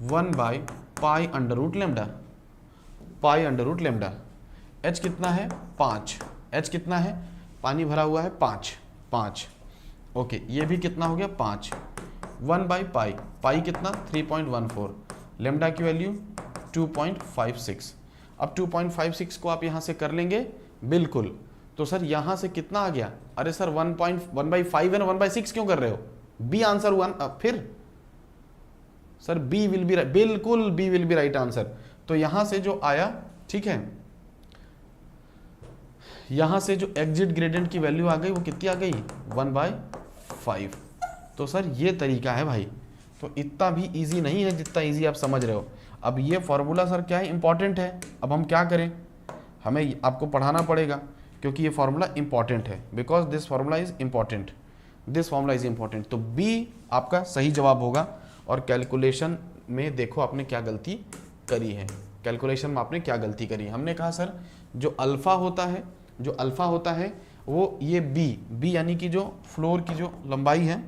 1 by pi under root lambda, pi under root lambda. h कितना है 5, h कितना है, पानी भरा हुआ है 5, ओके ये भी कितना हो गया 5, 1 बाई पाई, पाई कितना 3.14, लेमडा की वैल्यू 2.56। अब 2.56 को आप यहाँ से कर लेंगे बिल्कुल, तो सर यहाँ से कितना आ गया, अरे सर 1.1/5 है ना, 1/6 क्यों कर रहे हो, बी आंसर हुआ फिर सर बी विल बी, बिल्कुल B will be right answer. तो यहां से जो आया, ठीक है, यहां से जो एग्जिट ग्रेडियंट की वैल्यू आ गई वो कितनी आ गई 1/5। तो सर ये तरीका है भाई, तो इतना भी इजी नहीं है जितना इजी आप समझ रहे हो। अब ये फॉर्मूला सर क्या है, इंपॉर्टेंट है। अब हम क्या करें, हमें आपको पढ़ाना पड़ेगा क्योंकि ये फॉर्मूला इंपॉर्टेंट है, because this formula is important, this formula is important. तो बी आपका सही जवाब होगा। और कैलकुलेशन में देखो आपने क्या गलती करी है, कैलकुलेशन में आपने क्या गलती करी है। हमने कहा सर जो अल्फा होता है, जो अल्फा होता है वो ये बी यानी कि जो फ्लोर की जो लंबाई है,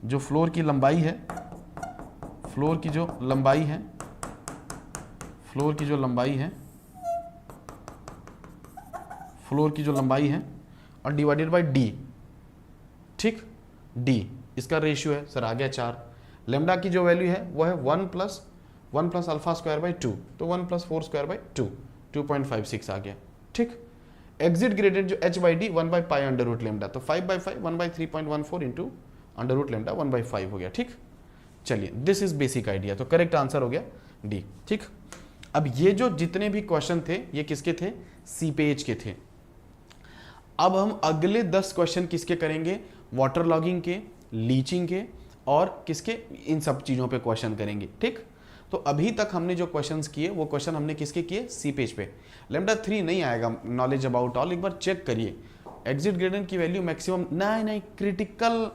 जो फ्लोर की लंबाई है, फ्लोर की जो लंबाई है, फ्लोर की जो लंबाई है, फ्लोर की जो लंबाई है और डिवाइडेड बाय डी, ठीक, डी इसका रेशियो है सर आ गया 4। लेमडा की जो वैल्यू है वो है 1 प्लस अल्फा स्क्वायर बाई 2, तो 1 प्लस 4 स्क्वायर बाई 2, 2.56 आ गया, ठीक। एग्जिट ग्रेडियंट जो h by D 1 by pi under root lambda, तो 5/5 1/3.14 इंटू अंडर रूट लेमडा 1/5 हो गया, ठीक। चलिए दिस इज बेसिक आइडिया, तो करेक्ट आंसर हो गया डी, ठीक। अब ये जो जितने भी क्वेश्चन थे ये किसके थे, सी पेज के थे। अब हम अगले 10 क्वेश्चन किसके करेंगे, वाटर लॉगिंग के, लीचिंग के और किसके, इन सब चीज़ों पे क्वेश्चन करेंगे, ठीक। तो अभी तक हमने जो क्वेश्चंस किए वो क्वेश्चन हमने किसके किए, सी पेज पे। लेमडा 3 नहीं आएगा, नॉलेज अबाउट ऑल एक बार चेक करिए। एग्जिट ग्रेडियंट की वैल्यू मैक्सिमम, नहीं क्रिटिकल,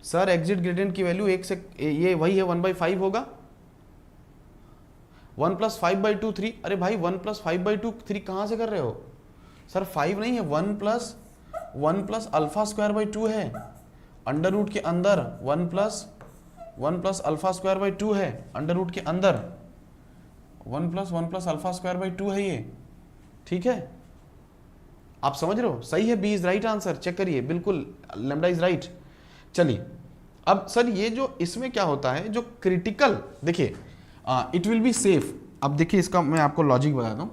सर एग्जिट ग्रेडियंट की वैल्यू एक से ये वही है 1/5 होगा, 1 प्लस 5/2 3, अरे भाई 1 प्लस 5/2 3 कहाँ से कर रहे हो सर, 5 नहीं है, 1 प्लस अल्फा स्क्वायर बाई 2 है, अंडर रूट के अंदर 1 प्लस अल्फा स्क्वायर बाई 2 है, अंडर रूट के अंदर 1 प्लस अल्फा स्क्वायर बाई 2 है ये, ठीक है। आप समझ रहे हो, सही है, B is right answer, check करिए बिल्कुल, लेमडा इज राइट। चलिए अब सर ये जो इसमें क्या होता है, जो क्रिटिकल, देखिए इट विल बी सेफ। अब देखिए इसका मैं आपको लॉजिक बताता हूं,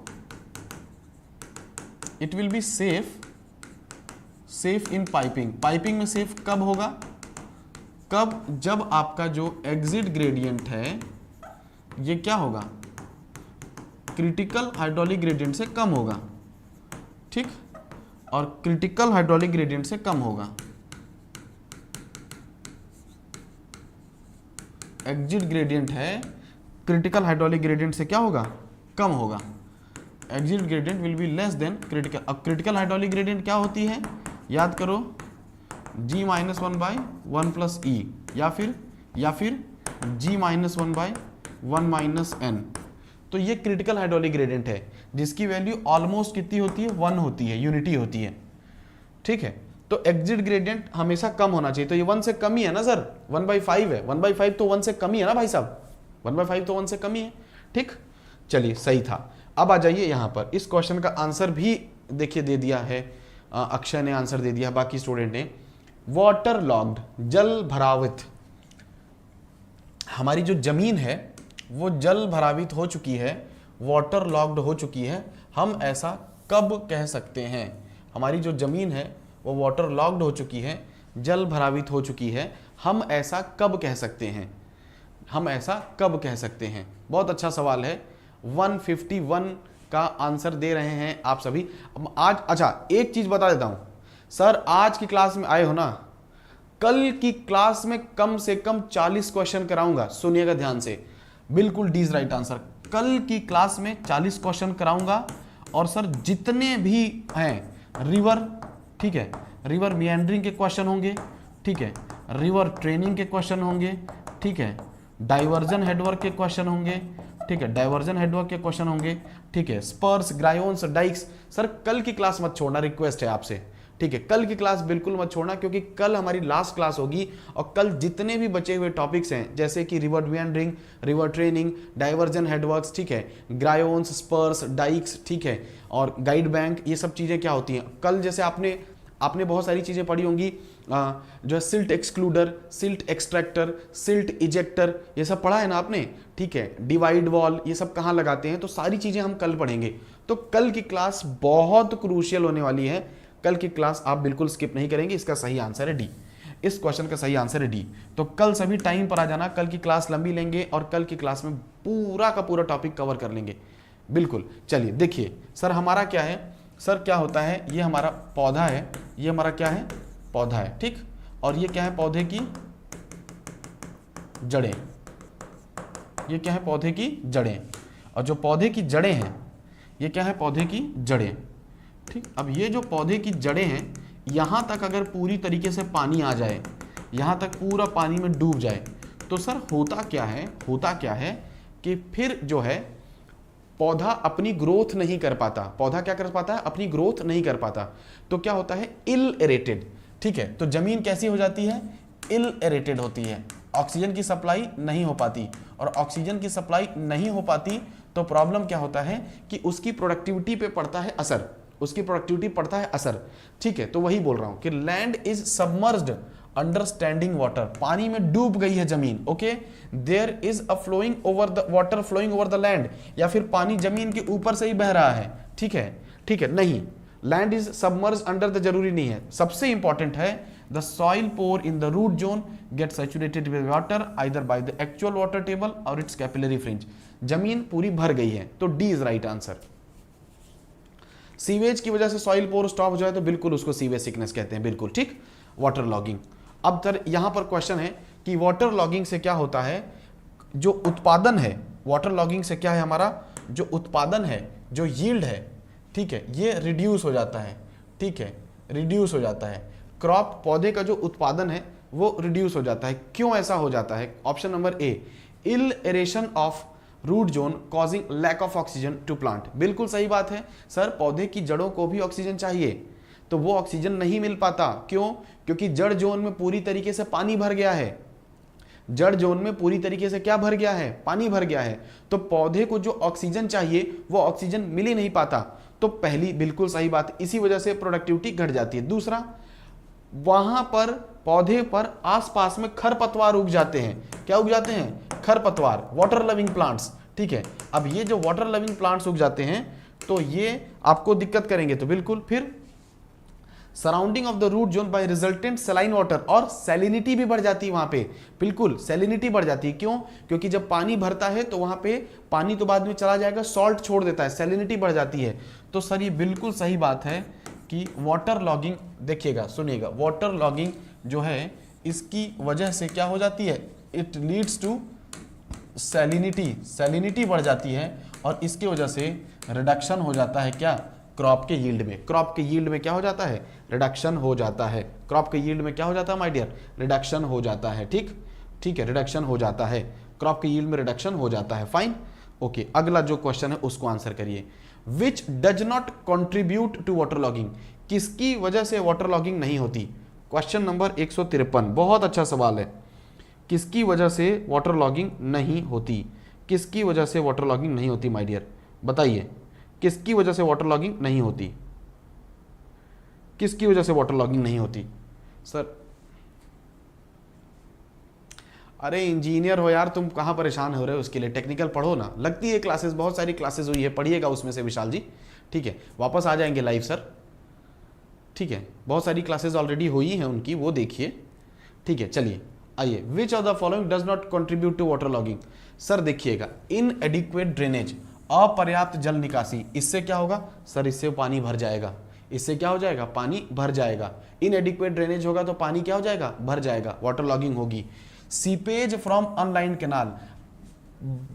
it will be safe in piping. Piping में सेफ कब होगा, कब, जब आपका जो एग्जिट ग्रेडियंट है ये क्या होगा, क्रिटिकल हाइड्रोलिक ग्रेडियंट से कम होगा, ठीक, और क्रिटिकल हाइड्रोलिक ग्रेडियंट से कम होगा। एग्जिट ग्रेडियंट है, क्रिटिकल हाइड्रोलिक ग्रेडियंट से क्या होगा, कम होगा। Exit gradient will be less than critical. अब क्रिटिकल हाइड्रोलिक ग्रेडियंट क्या होती है, याद करो, g-1/1 प्लस ई, या फिर g-1/1 - n। तो ये क्रिटिकल हाइड्रोलिक ग्रेडियंट है जिसकी वैल्यू ऑलमोस्ट कितनी होती है, 1 होती है, यूनिटी होती है, ठीक है। तो एग्जिट ग्रेडियंट हमेशा कम होना चाहिए, तो ये 1 से कम ही है ना सर, 1/5 है, 1/5 तो 1 से कम ही है ना भाई साहब, 1/5 तो 1 से कम ही है, ठीक। चलिए सही था। अब आ जाइए यहाँ पर, इस क्वेश्चन का आंसर भी देखिए दे दिया है, अक्षय ने आंसर दे दिया, बाकी स्टूडेंट ने। वाटर लॉग्ड, जल भरावित, हमारी जो जमीन है वो जल भरावित हो चुकी है, वाटर लॉग्ड हो चुकी है। हम ऐसा कब कह सकते हैं, हमारी जो जमीन है वो वाटर लॉग्ड हो चुकी है, जल भरावित हो चुकी है, हम ऐसा कब कह सकते हैं, हम ऐसा कब कह सकते हैं। बहुत अच्छा सवाल है, 151 का आंसर दे रहे हैं आप सभी। आज अच्छा एक चीज बता देता हूं सर, आज की क्लास में आए हो ना, कल की क्लास में कम से कम 40 क्वेश्चन कराऊंगा, सुनिएगा ध्यान से, बिल्कुल डी इज राइट आंसर। कल की क्लास में 40 क्वेश्चन कराऊंगा और सर जितने भी हैं रिवर, ठीक है, रिवर मिएंडरिंग के क्वेश्चन होंगे, ठीक है, रिवर ट्रेनिंग के क्वेश्चन होंगे, ठीक है, डाइवर्जन हेडवर्क के क्वेश्चन होंगे, ठीक है, डाइवर्जन हेडवर्क के क्वेश्चन होंगे, ठीक है, स्पर्स, ग्रायोन्स, डाइक्स। सर कल की क्लास मत छोड़ना, रिक्वेस्ट है आपसे, ठीक है, कल की क्लास बिल्कुल मत छोड़ना, क्योंकि कल हमारी लास्ट क्लास होगी और कल जितने भी बचे हुए टॉपिक्स हैं जैसे कि river meandering, river training, diversion headworks, ठीक है, ग्रायोन्स, स्पर्स, डाइक्स, ठीक है, और गाइड बैंक, ये सब चीज़ें क्या होती हैं कल, जैसे आपने बहुत सारी चीज़ें पढ़ी होंगी, जो है silt excluder, silt extractor, silt ejector, ये सब पढ़ा है ना आपने, ठीक है, डिवाइड वॉल, ये सब कहाँ लगाते हैं, तो सारी चीज़ें हम कल पढ़ेंगे। तो कल की क्लास बहुत क्रूशियल होने वाली है, कल की क्लास आप बिल्कुल स्किप नहीं करेंगे। इसका सही आंसर है डी, इस क्वेश्चन का सही आंसर है डी। तो कल सभी टाइम पर आ जाना, कल की क्लास लंबी लेंगे और कल की क्लास में पूरा का पूरा टॉपिक कवर कर लेंगे, बिल्कुल। चलिए देखिए सर, हमारा क्या है सर, क्या होता है, ये हमारा पौधा है, ये हमारा क्या है, पौधा है, ठीक, और ये क्या है, पौधे की जड़ें, ये क्या है, पौधे की जड़ें, और जो पौधे की जड़ें हैं ये क्या है, पौधे की जड़ें, ठीक। अब ये जो पौधे की जड़ें हैं, यहाँ तक अगर पूरी तरीके से पानी आ जाए, यहाँ तक पूरा पानी में डूब जाए, तो सर होता क्या है कि फिर जो है पौधा अपनी ग्रोथ नहीं कर पाता। पौधा क्या कर पाता है, अपनी ग्रोथ नहीं कर पाता। तो क्या होता है, इल एरेटेड, ठीक है। तो जमीन कैसी हो जाती है, इल एरेटेड होती है, ऑक्सीजन की सप्लाई नहीं हो पाती, और ऑक्सीजन की सप्लाई नहीं हो पाती तो प्रॉब्लम क्या होता है कि उसकी प्रोडक्टिविटी पे पड़ता है असर, उसकी प्रोडक्टिविटी पड़ता है असर, ठीक है। तो वही बोल रहा हूं कि land is submerged under standing water, पानी में डूब गई है जमीन, okay. There is a flowing over the water, flowing over the land, या फिर पानी जमीन के ऊपर से ही बह रहा है, ठीक है, ठीक है, नहीं, land is submerge under the जरूरी नहीं है। सबसे इंपॉर्टेंट है the soil pore in the root zone get saturated with water either by the actual water table और इट्स कैपिलरी फ्रिंज। जमीन पूरी भर गई है, तो D is right answer. Sewage की वजह से सॉइल पोर स्टॉप हो जाए तो बिल्कुल उसको सीवेज सिकनेस कहते हैं, बिल्कुल ठीक। वाटर लॉगिंग, अब सर यहां पर क्वेश्चन है कि वाटर लॉगिंग से क्या होता है, जो उत्पादन है, वाटर लॉगिंग से क्या है, हमारा जो उत्पादन है, जो यील्ड है, ठीक है, ये रिड्यूस हो जाता है, ठीक है, रिड्यूस हो जाता है। क्रॉप, पौधे का जो उत्पादन है वो रिड्यूस हो जाता है। क्यों ऐसा हो जाता है, option number A, ill aeration of root zone causing lack of oxygen to plant. बिल्कुल सही बात है सर, पौधे की जड़ों को भी ऑक्सीजन चाहिए, तो वो ऑक्सीजन नहीं मिल पाता। क्यों, क्योंकि जड़ जोन में पूरी तरीके से पानी भर गया है, जड़ जोन में पूरी तरीके से क्या भर गया है, पानी भर गया है। तो पौधे को जो ऑक्सीजन चाहिए वो ऑक्सीजन मिल ही नहीं पाता। तो पहली बिल्कुल सही बात, इसी वजह से प्रोडक्टिविटी घट जाती है। दूसरा, वहां पर पौधे पर आसपास में खरपतवार उग जाते हैं। क्या उग जाते हैं, खरपतवार, वाटर लविंग प्लांट्स, ठीक है। अब ये जो वाटर लविंग प्लांट्स उग जाते हैं तो ये आपको दिक्कत करेंगे, तो बिल्कुल फिर surrounding of the root zone by resultant saline water, और सैलिनिटी भी बढ़ जाती है वहां पे, बिल्कुल सैलिनिटी बढ़ जाती है। क्यों, क्योंकि जब पानी भरता है तो वहां पे पानी तो बाद में चला जाएगा, सॉल्ट छोड़ देता है, सैलिनिटी बढ़ जाती है। तो सर ये बिल्कुल सही बात है कि वाटर लॉगिंग, देखिएगा सुनिएगा, वाटर लॉगिंग जो है इसकी वजह से क्या हो जाती है, it leads to salinity, salinity बढ़ जाती है, और इसकी वजह से रिडक्शन हो जाता है क्या, क्रॉप के यील्ड में। क्रॉप के यील्ड में क्या हो जाता है, रिडक्शन हो जाता है। क्रॉप के यील्ड में क्या हो जाता है माय डियर, रिडक्शन हो जाता है, ठीक, ठीक है, रिडक्शन हो जाता है, क्रॉप के यील्ड में रिडक्शन हो जाता है। Fine, okay. अगला जो क्वेश्चन है उसको आंसर करिए। Which does not contribute to water logging, किसकी वजह से वाटर लॉगिंग नहीं होती। क्वेश्चन नंबर 153, बहुत अच्छा सवाल है। किसकी वजह से वाटर लॉगिंग नहीं होती, किसकी वजह से वाटर लॉगिंग नहीं होती माय डियर, बताइए किसकी वजह से वाटर लॉगिंग नहीं होती, किसकी वजह से वाटर लॉगिंग नहीं होती सर। अरे इंजीनियर हो यार, तुम कहाँ परेशान हो रहे हो, उसके लिए टेक्निकल पढ़ो ना, लगती है क्लासेस, बहुत सारी क्लासेस हुई है, पढ़िएगा उसमें से विशाल जी, ठीक है। वापस आ जाएंगे लाइव सर, ठीक है, बहुत सारी क्लासेस ऑलरेडी हुई हैं उनकी, वो देखिए, ठीक है। चलिए आइए, which of the following does not contribute to water logging. Sir देखिएगा, इनएडिक्वेट ड्रेनेज, अपर्याप्त जल निकासी, इससे क्या होगा सर, इससे पानी भर जाएगा, इससे क्या हो जाएगा, पानी भर जाएगा। इनएडिक्वेट ड्रेनेज होगा तो पानी क्या हो जाएगा, भर जाएगा, वाटर लॉगिंग होगी। सीपेज फ्रॉम अनलाइन कैनाल,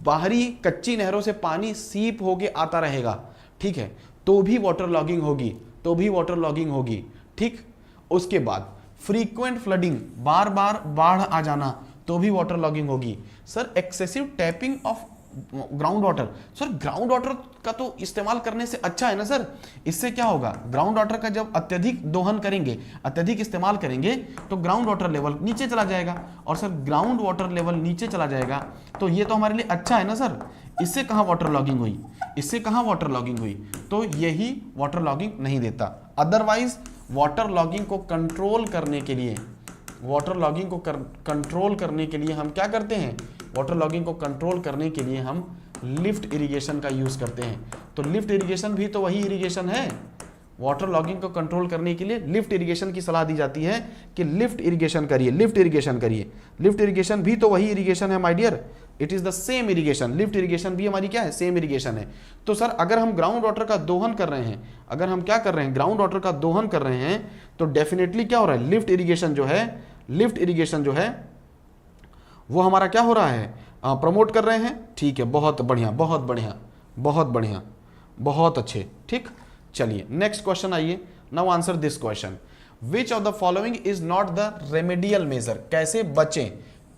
बाहरी कच्ची नहरों से पानी सीप होके आता रहेगा, ठीक है, तो भी वाटर लॉगिंग होगी, तो भी वाटर लॉगिंग होगी, ठीक। उसके बाद फ्रीक्वेंट फ्लडिंग, बार बार बाढ़ आ जाना, तो भी वाटर लॉगिंग होगी। Sir excessive tapping of ground water, sir ground water का तो इस्तेमाल करने से अच्छा है ना सर, इससे क्या होगा, ग्राउंड वाटर का जब अत्यधिक दोहन करेंगे, अत्यधिक इस्तेमाल करेंगे तो ग्राउंड वाटर लेवल नीचे चला जाएगा, और सर ग्राउंड वाटर लेवल नीचे चला जाएगा तो ये तो हमारे लिए अच्छा है ना सर। इससे कहाँ वाटर लॉगिंग हुई, इससे कहाँ वाटर लॉगिंग हुई, तो यही वाटर लॉगिंग नहीं देता। अदरवाइज वाटर लॉगिंग को कंट्रोल करने के लिए, वाटर लॉगिंग को कंट्रोल करने के लिए हम क्या करते हैं, वाटर लॉगिंग को कंट्रोल करने के लिए हम लिफ्ट इरिगेशन का यूज करते हैं। तो लिफ्ट इरिगेशन भी तो वही इरिगेशन है, वाटर लॉगिंग को कंट्रोल करने के लिए लिफ्ट इरिगेशन की सलाह दी जाती है कि लिफ्ट इरिगेशन करिए, लिफ्ट इरिगेशन करिए। लिफ्ट इरिगेशन भी तो वही इरिगेशन है my dear, it is the same irrigation. Lift irrigation भी हमारी क्या है, सेम इरिगेशन है। तो सर अगर हम ग्राउंड वाटर का दोहन कर रहे हैं, अगर हम क्या कर रहे हैं, ग्राउंड वाटर का दोहन कर रहे हैं, तो डेफिनेटली क्या हो रहा है, लिफ्ट इरिगेशन जो है, लिफ्ट इरिगेशन जो है वो हमारा क्या हो रहा है, प्रमोट कर रहे हैं। ठीक है, बहुत बढ़िया, बहुत बढ़िया, बहुत बढ़िया, बहुत अच्छे। ठीक, चलिए नेक्स्ट क्वेश्चन आइए। Now answer this question, which of the following is not the remedial measure. कैसे बचें,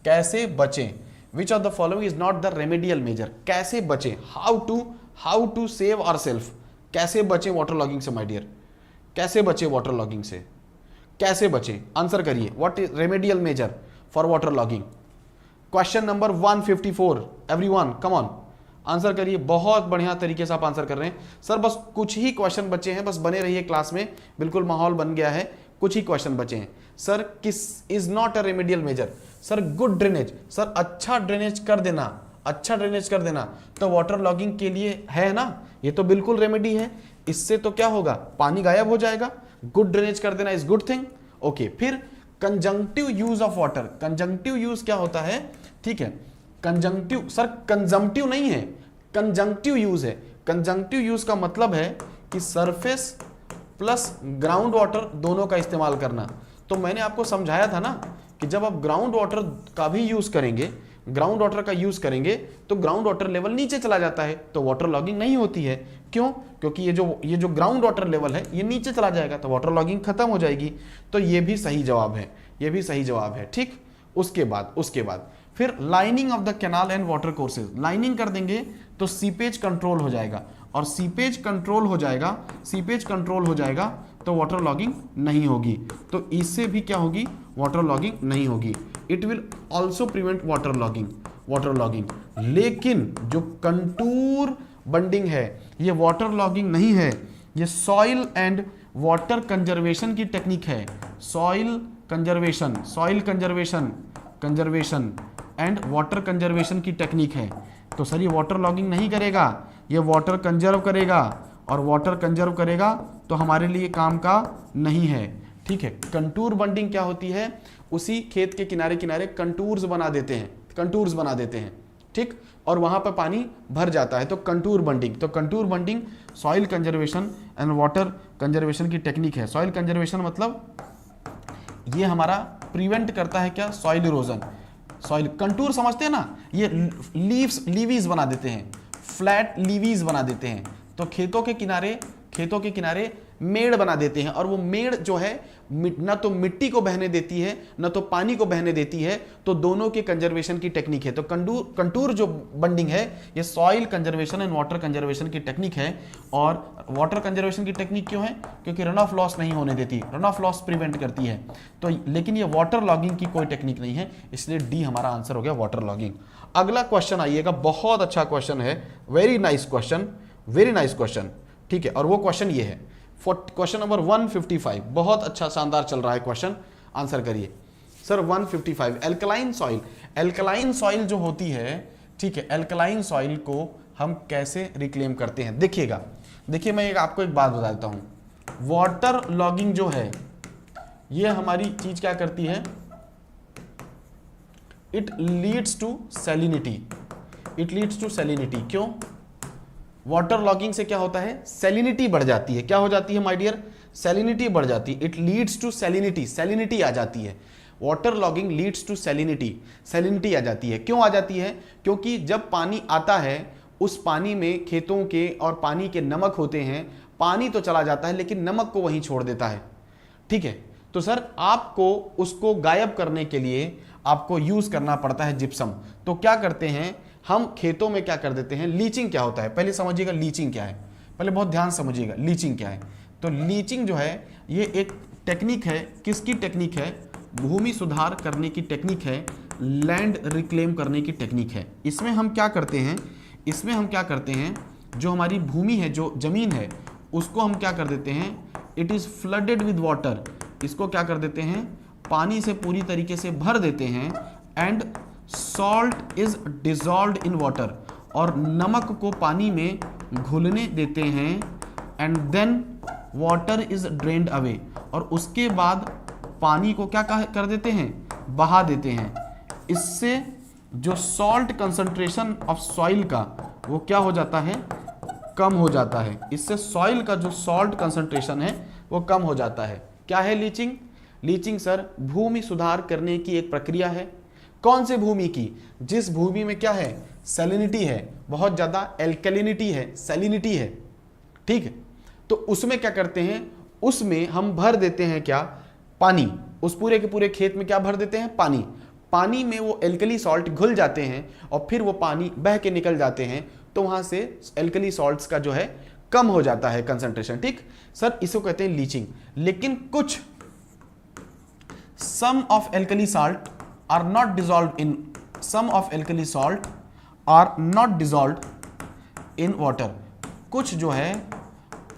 कैसे बचें, which of the following is not the remedial measure, कैसे बचें, how to save our self, कैसे बचें वाटर लॉगिंग से माय डियर, कैसे बचें वाटर लॉगिंग से, कैसे बचें, आंसर करिए। What is remedial measure for water logging. Question number 154, everyone come on answer करिए। बहुत बढ़िया तरीके से आप आंसर कर रहे हैं सर, बस कुछ ही क्वेश्चन बचे हैं, बस बने रहिए क्लास में, बिल्कुल माहौल बन गया है, कुछ ही क्वेश्चन बचे हैं। सर किस is not a remedial measure, sir good drainage, sir अच्छा ड्रेनेज कर देना, अच्छा ड्रेनेज कर देना तो वाटर लॉगिंग के लिए है ना, ये तो बिल्कुल रेमेडी है। इससे तो क्या होगा, पानी गायब हो जाएगा, गुड ड्रेनेज कर देना इज गुड थिंग। ओके, फिर conjunctive use of water, conjunctive use क्या होता है, ठीक है, कंजंक्टिव सर कंजम्पटिव नहीं है, कंजंक्टिव यूज है। कंजंक्टिव यूज का मतलब है कि सरफेस प्लस ग्राउंड वाटर दोनों का इस्तेमाल करना। तो मैंने आपको समझाया था ना कि जब आप ग्राउंड वाटर का भी यूज करेंगे, ग्राउंड वाटर का यूज करेंगे तो ग्राउंड वाटर लेवल नीचे चला जाता है, तो वाटर लॉगिंग नहीं होती है। क्यों, क्योंकि ये जो ग्राउंड वाटर लेवल है ये नीचे चला जाएगा तो वाटर लॉगिंग खत्म हो जाएगी। तो ये भी सही जवाब है, ये भी सही जवाब है। ठीक, उसके बाद फिर lining of the canal and water courses, lining कर देंगे तो सीपेज कंट्रोल हो जाएगा, और सीपेज कंट्रोल हो जाएगा, सीपेज कंट्रोल हो जाएगा तो वाटर लॉगिंग नहीं होगी। तो इससे भी क्या होगी, वाटर लॉगिंग नहीं होगी। It will also prevent water logging. लेकिन जो कंटूर बंडिंग है ये वाटर लॉगिंग नहीं है, ये सॉइल एंड वाटर कंजर्वेशन की टेक्निक है। Soil conservation and water conservation की टेक्निक है। तो सर ये वाटर लॉगिंग नहीं करेगा, ये वाटर कंजर्व करेगा, और वाटर कंजर्व करेगा तो हमारे लिए काम का नहीं है। ठीक है, कंटूर बंडिंग क्या होती है, उसी खेत के किनारे किनारे कंटूर्स बना देते हैं, ठीक, और वहां पर पानी भर जाता है तो contour bunding soil conservation and water conservation की टेक्निक है। सॉइल कंजर्वेशन मतलब ये हमारा प्रिवेंट करता है क्या, सॉइल इरोजन। सॉइल कंटूर समझते हैं ना, ये लीवीज बना देते हैं, फ्लैट लीवीज बना देते हैं, तो खेतों के किनारे मेड़ बना देते हैं, और वो मेड़ जो है न तो मिट्टी को बहने देती है न तो पानी को बहने देती है, तो दोनों के कंजर्वेशन की टेक्निक है। तो कंटूर जो बंडिंग है ये soil conservation and water conservation की टेक्निक है। और वाटर कंजर्वेशन की टेक्निक क्यों है, क्योंकि रन ऑफ लॉस नहीं होने देती, रन ऑफ लॉस प्रिवेंट करती है। तो लेकिन ये वाटर लॉगिंग की कोई टेक्निक नहीं है, इसलिए डी हमारा आंसर हो गया वाटर लॉगिंग। अगला क्वेश्चन आइएगा, बहुत अच्छा क्वेश्चन है, वेरी नाइस क्वेश्चन, ठीक है, और वो क्वेश्चन ये है, क्वेश्चन नंबर 155, बहुत अच्छा शानदार चल रहा है क्वेश्चन, आंसर करिए सर। 155, एल्कलाइन सॉइल जो होती है, ठीक है, एल्कलाइन सॉइल को हम कैसे रिक्लेम करते हैं। देखिए मैं आपको एक बात बता देता हूं, वाटर लॉगिंग जो है ये हमारी चीज क्या करती है, इट लीड्स टू सैलिनिटी। क्यों, वाटर लॉगिंग से क्या होता है, सैलिनिटी बढ़ जाती है। क्या हो जाती है माय डियर, सैलिनिटी बढ़ जाती है। इट लीड्स टू सैलिनिटी आ जाती है। Water logging leads to salinity आ जाती है। क्यों आ जाती है, क्योंकि जब पानी आता है उस पानी में खेतों के और पानी के नमक होते हैं, पानी तो चला जाता है लेकिन नमक को वहीं छोड़ देता है। ठीक है, तो सर आपको उसको गायब करने के लिए आपको यूज करना पड़ता है जिप्सम। तो क्या करते हैं, हम खेतों में क्या कर देते हैं, लीचिंग क्या होता है पहले समझिएगा, लीचिंग क्या है पहले बहुत ध्यान समझिएगा, लीचिंग क्या है। तो लीचिंग जो है ये एक टेक्निक है, किसकी टेक्निक है, भूमि सुधार करने की टेक्निक है, लैंड रिक्लेम करने की टेक्निक है। इसमें हम क्या करते हैं, इसमें हम क्या करते हैं, जो हमारी भूमि है, जो जमीन है, उसको हम क्या कर देते हैं, it is flooded with water, इसको क्या कर देते हैं, पानी से पूरी तरीके से भर देते हैं, and salt is dissolved in water, और नमक को पानी में घुलने देते हैं, and then water is drained away, और उसके बाद पानी को क्या कर देते हैं, बहा देते हैं। इससे जो सॉल्ट कंसंट्रेशन ऑफ सॉइल का वो क्या हो जाता है, कम हो जाता है। इससे सॉइल का जो सॉल्ट कंसंट्रेशन है वो कम हो जाता है। क्या है लीचिंग? लीचिंग सर भूमि सुधार करने की एक प्रक्रिया है। कौन से भूमि की? जिस भूमि में क्या है, सैलिनिटी है, बहुत ज़्यादा एल्कलिनिटी है, सैलिनिटी है, ठीक है। तो उसमें क्या करते हैं, उसमें हम भर देते हैं क्या, पानी। उस पूरे के पूरे खेत में क्या भर देते हैं, पानी। पानी में वो एल्कली सॉल्ट घुल जाते हैं और फिर वो पानी बह के निकल जाते हैं, तो वहां से एल्कली सॉल्ट्स का जो है कम हो जाता है कंसंट्रेशन, ठीक सर, इसको कहते हैं लीचिंग। लेकिन कुछ some of alkali salt are not dissolved in, some of alkali salt are not dissolved in water, कुछ जो है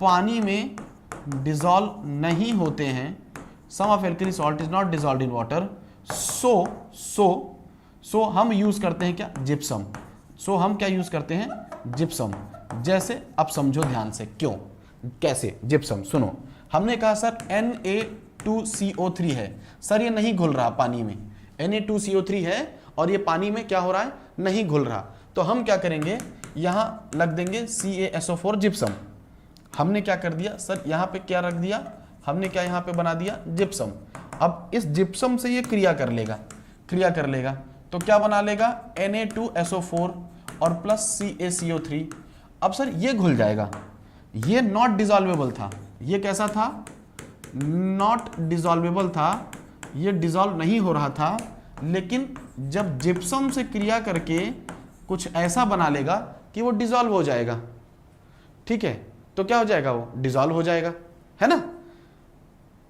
पानी में डिजॉल्व नहीं होते हैं। Some of alkali salt is not dissolved in water, so हम यूज करते हैं क्या, जिप्सम। सो हम क्या यूज करते हैं, जिप्सम। जैसे अब समझो ध्यान से, क्यों, कैसे जिप्सम, सुनो। हमने कहा सर Na2CO3 है, सर ये नहीं घुल रहा पानी में, Na2CO3 है और ये पानी में क्या हो रहा है, नहीं घुल रहा। तो हम क्या करेंगे, यहां लग देंगे CaSO4 जिप्सम। हमने क्या कर दिया सर, यहां पे क्या रख दिया, हमने क्या यहां पे बना दिया, जिप्सम। अब इस जिप्सम से ये क्रिया कर लेगा, तो क्या बना लेगा, Na2SO4 और प्लस CaCO3। अब सर ये घुल जाएगा, ये नॉट डिजॉल्वेबल था, ये कैसा था, नॉट डिजॉल्वेबल था, ये डिजॉल्व नहीं हो रहा था। लेकिन जब जिप्सम से क्रिया करके कुछ ऐसा बना लेगा कि वो डिजॉल्व हो जाएगा, ठीक है, तो क्या हो जाएगा, वो डिजॉल्व हो जाएगा, है ना,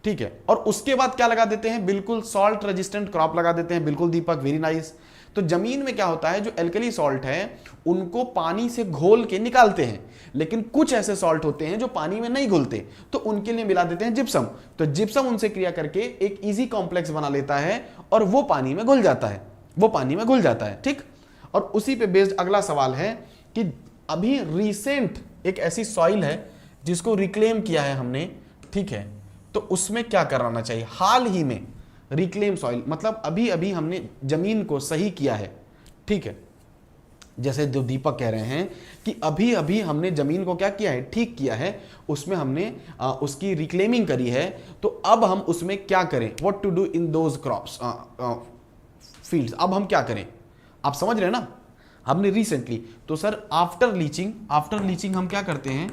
ठीक है। और उसके बाद क्या लगा देते हैं, बिल्कुल सॉल्ट रेजिस्टेंट क्रॉप लगा देते हैं, बिल्कुल दीपक, वेरी नाइस। तो जमीन में क्या होता है, जो एल्कली सॉल्ट है उनको पानी से घोल के निकालते हैं, लेकिन कुछ ऐसे सॉल्ट होते हैं जो पानी में नहीं घुलते, तो उनके लिए मिला देते हैं जिप्सम। तो जिप्सम उनसे क्रिया करके एक इजी कॉम्प्लेक्स बना लेता है और वो पानी में घुल जाता है, ठीक। और उसी पे बेस्ड अगला सवाल है कि अभी रिसेंट एक ऐसी सॉइल है जिसको रिक्लेम किया है हमने, ठीक है, तो उसमें क्या कराना चाहिए, हाल ही में रिक्लेम सॉइल, मतलब अभी अभी हमने जमीन को सही किया है, ठीक है। जैसे जो दीपक कह रहे हैं कि अभी अभी हमने जमीन को क्या किया है, ठीक किया है, उसमें हमने उसकी रिक्लेमिंग करी है, तो अब हम उसमें क्या करें, what to do in those crops fields, अब हम क्या करें, आप समझ रहे हैं ना। हमने रिसेंटली, तो सर आफ्टर लीचिंग हम क्या करते हैं,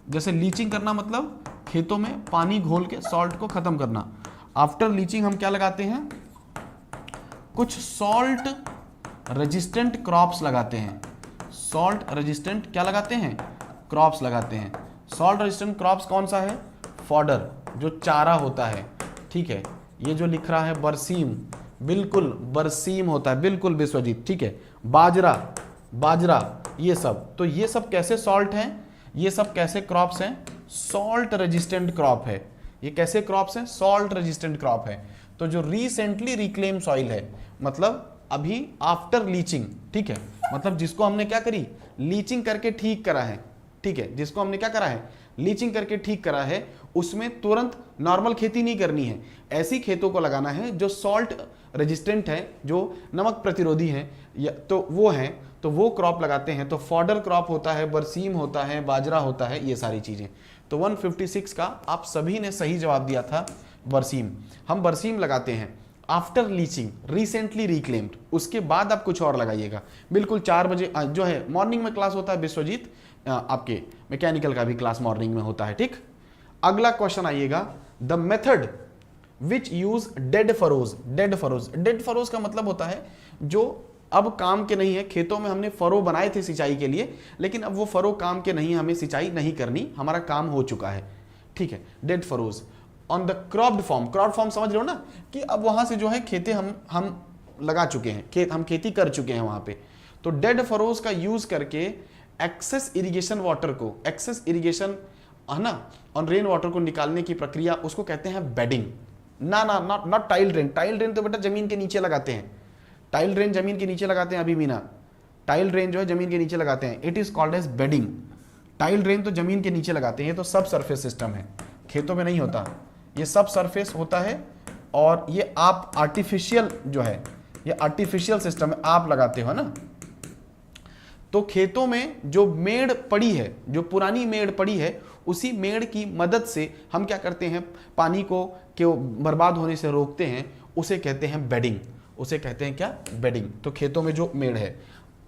जैसे लीचिंग करना मतलब खेतों में पानी घोल के सॉल्ट को खत्म करना। आफ्टर लीचिंग हम क्या लगाते हैं, कुछ सॉल्ट रेजिस्टेंट क्रॉप्स लगाते हैं, सॉल्ट रेजिस्टेंट क्या लगाते हैं, क्रॉप्स लगाते हैं। सॉल्ट रेजिस्टेंट क्रॉप्स कौन सा है, फॉडर, जो चारा होता है, ठीक है। ये जो लिख रहा है बरसीम, बिल्कुल बरसीम होता है, बिल्कुल विश्वजीत, ठीक है। बाजरा ये सब, तो ये सब कैसे सॉल्ट हैं, ये सब कैसे क्रॉप्स हैं, सॉल्ट रेजिस्टेंट क्रॉप है। ये कैसे क्रॉप्स हैं, सॉल्ट रेजिस्टेंट क्रॉप है। तो जो रिसेंटली रिक्लेम सॉइल है, मतलब अभी आफ्टर लीचिंग, ठीक है, मतलब जिसको हमने क्या करी, लीचिंग करके ठीक करा है, ठीक है, जिसको हमने क्या करा है, लीचिंग करके ठीक करा है, उसमें तुरंत नॉर्मल खेती नहीं करनी है, ऐसी खेतों को लगाना है जो सॉल्ट रेजिस्टेंट है, जो नमक प्रतिरोधी है, तो वो है, तो वो क्रॉप लगाते हैं। तो फॉडर क्रॉप होता है, बरसीम होता है, बाजरा होता है, ये सारी चीजें। तो 156 का आप सभी ने सही जवाब दिया था, बरसीम। हम बरसीम लगाते हैं आफ्टर लीचिंग, रिसेंटली रिक्लेम्ड, उसके बाद आप कुछ और लगाइएगा। बिल्कुल 4 बजे जो है मॉर्निंग में क्लास होता है विश्वजीत, आपके मैकेनिकल का भी क्लास मॉर्निंग में होता है, ठीक। अगला क्वेश्चन आइएगा, the method which use dead furrows का मतलब होता है जो अब काम के नहीं है। खेतों में हमने फरो बनाए थे सिंचाई के लिए, लेकिन अब वो फरो काम के नहीं, हमें सिंचाई नहीं करनी, हमारा काम हो चुका है, ठीक है। Dead furrows on the cropped form, crop form समझ रहे हो ना, कि अब वहां से जो है खेतें हम लगा चुके हैं, हम खेती कर चुके हैं वहां पे। तो डेड फरोज का यूज करके एक्सेस इरिगेशन वाटर को, एक्सेस इरिगेशन है ना, ऑन रेन वाटर को निकालने की प्रक्रिया, उसको कहते हैं bedding. Not tile drain. Tile drain तो बेटा जमीन के नीचे लगाते हैं, टाइल ड्रेन जमीन के नीचे लगाते हैं, अभी मीना टाइल ड्रेन जो है जमीन के नीचे लगाते हैं, it is called as bedding. Tile drain तो जमीन के नीचे लगाते हैं, ये तो सब सरफेस सिस्टम है, खेतों में नहीं होता, ये सब सरफेस होता है। और ये आप आर्टिफिशियल जो है, ये आर्टिफिशियल सिस्टम है, आप लगाते हो ना। तो खेतों में जो मेड़ पड़ी है, जो पुरानी मेड़ पड़ी है, उसी मेड़ की मदद से हम क्या करते हैं, पानी को क्यों बर्बाद होने से रोकते हैं, उसे कहते हैं बेडिंग। उसे कहते हैं क्या, बेडिंग। तो खेतों में जो मेड़ है,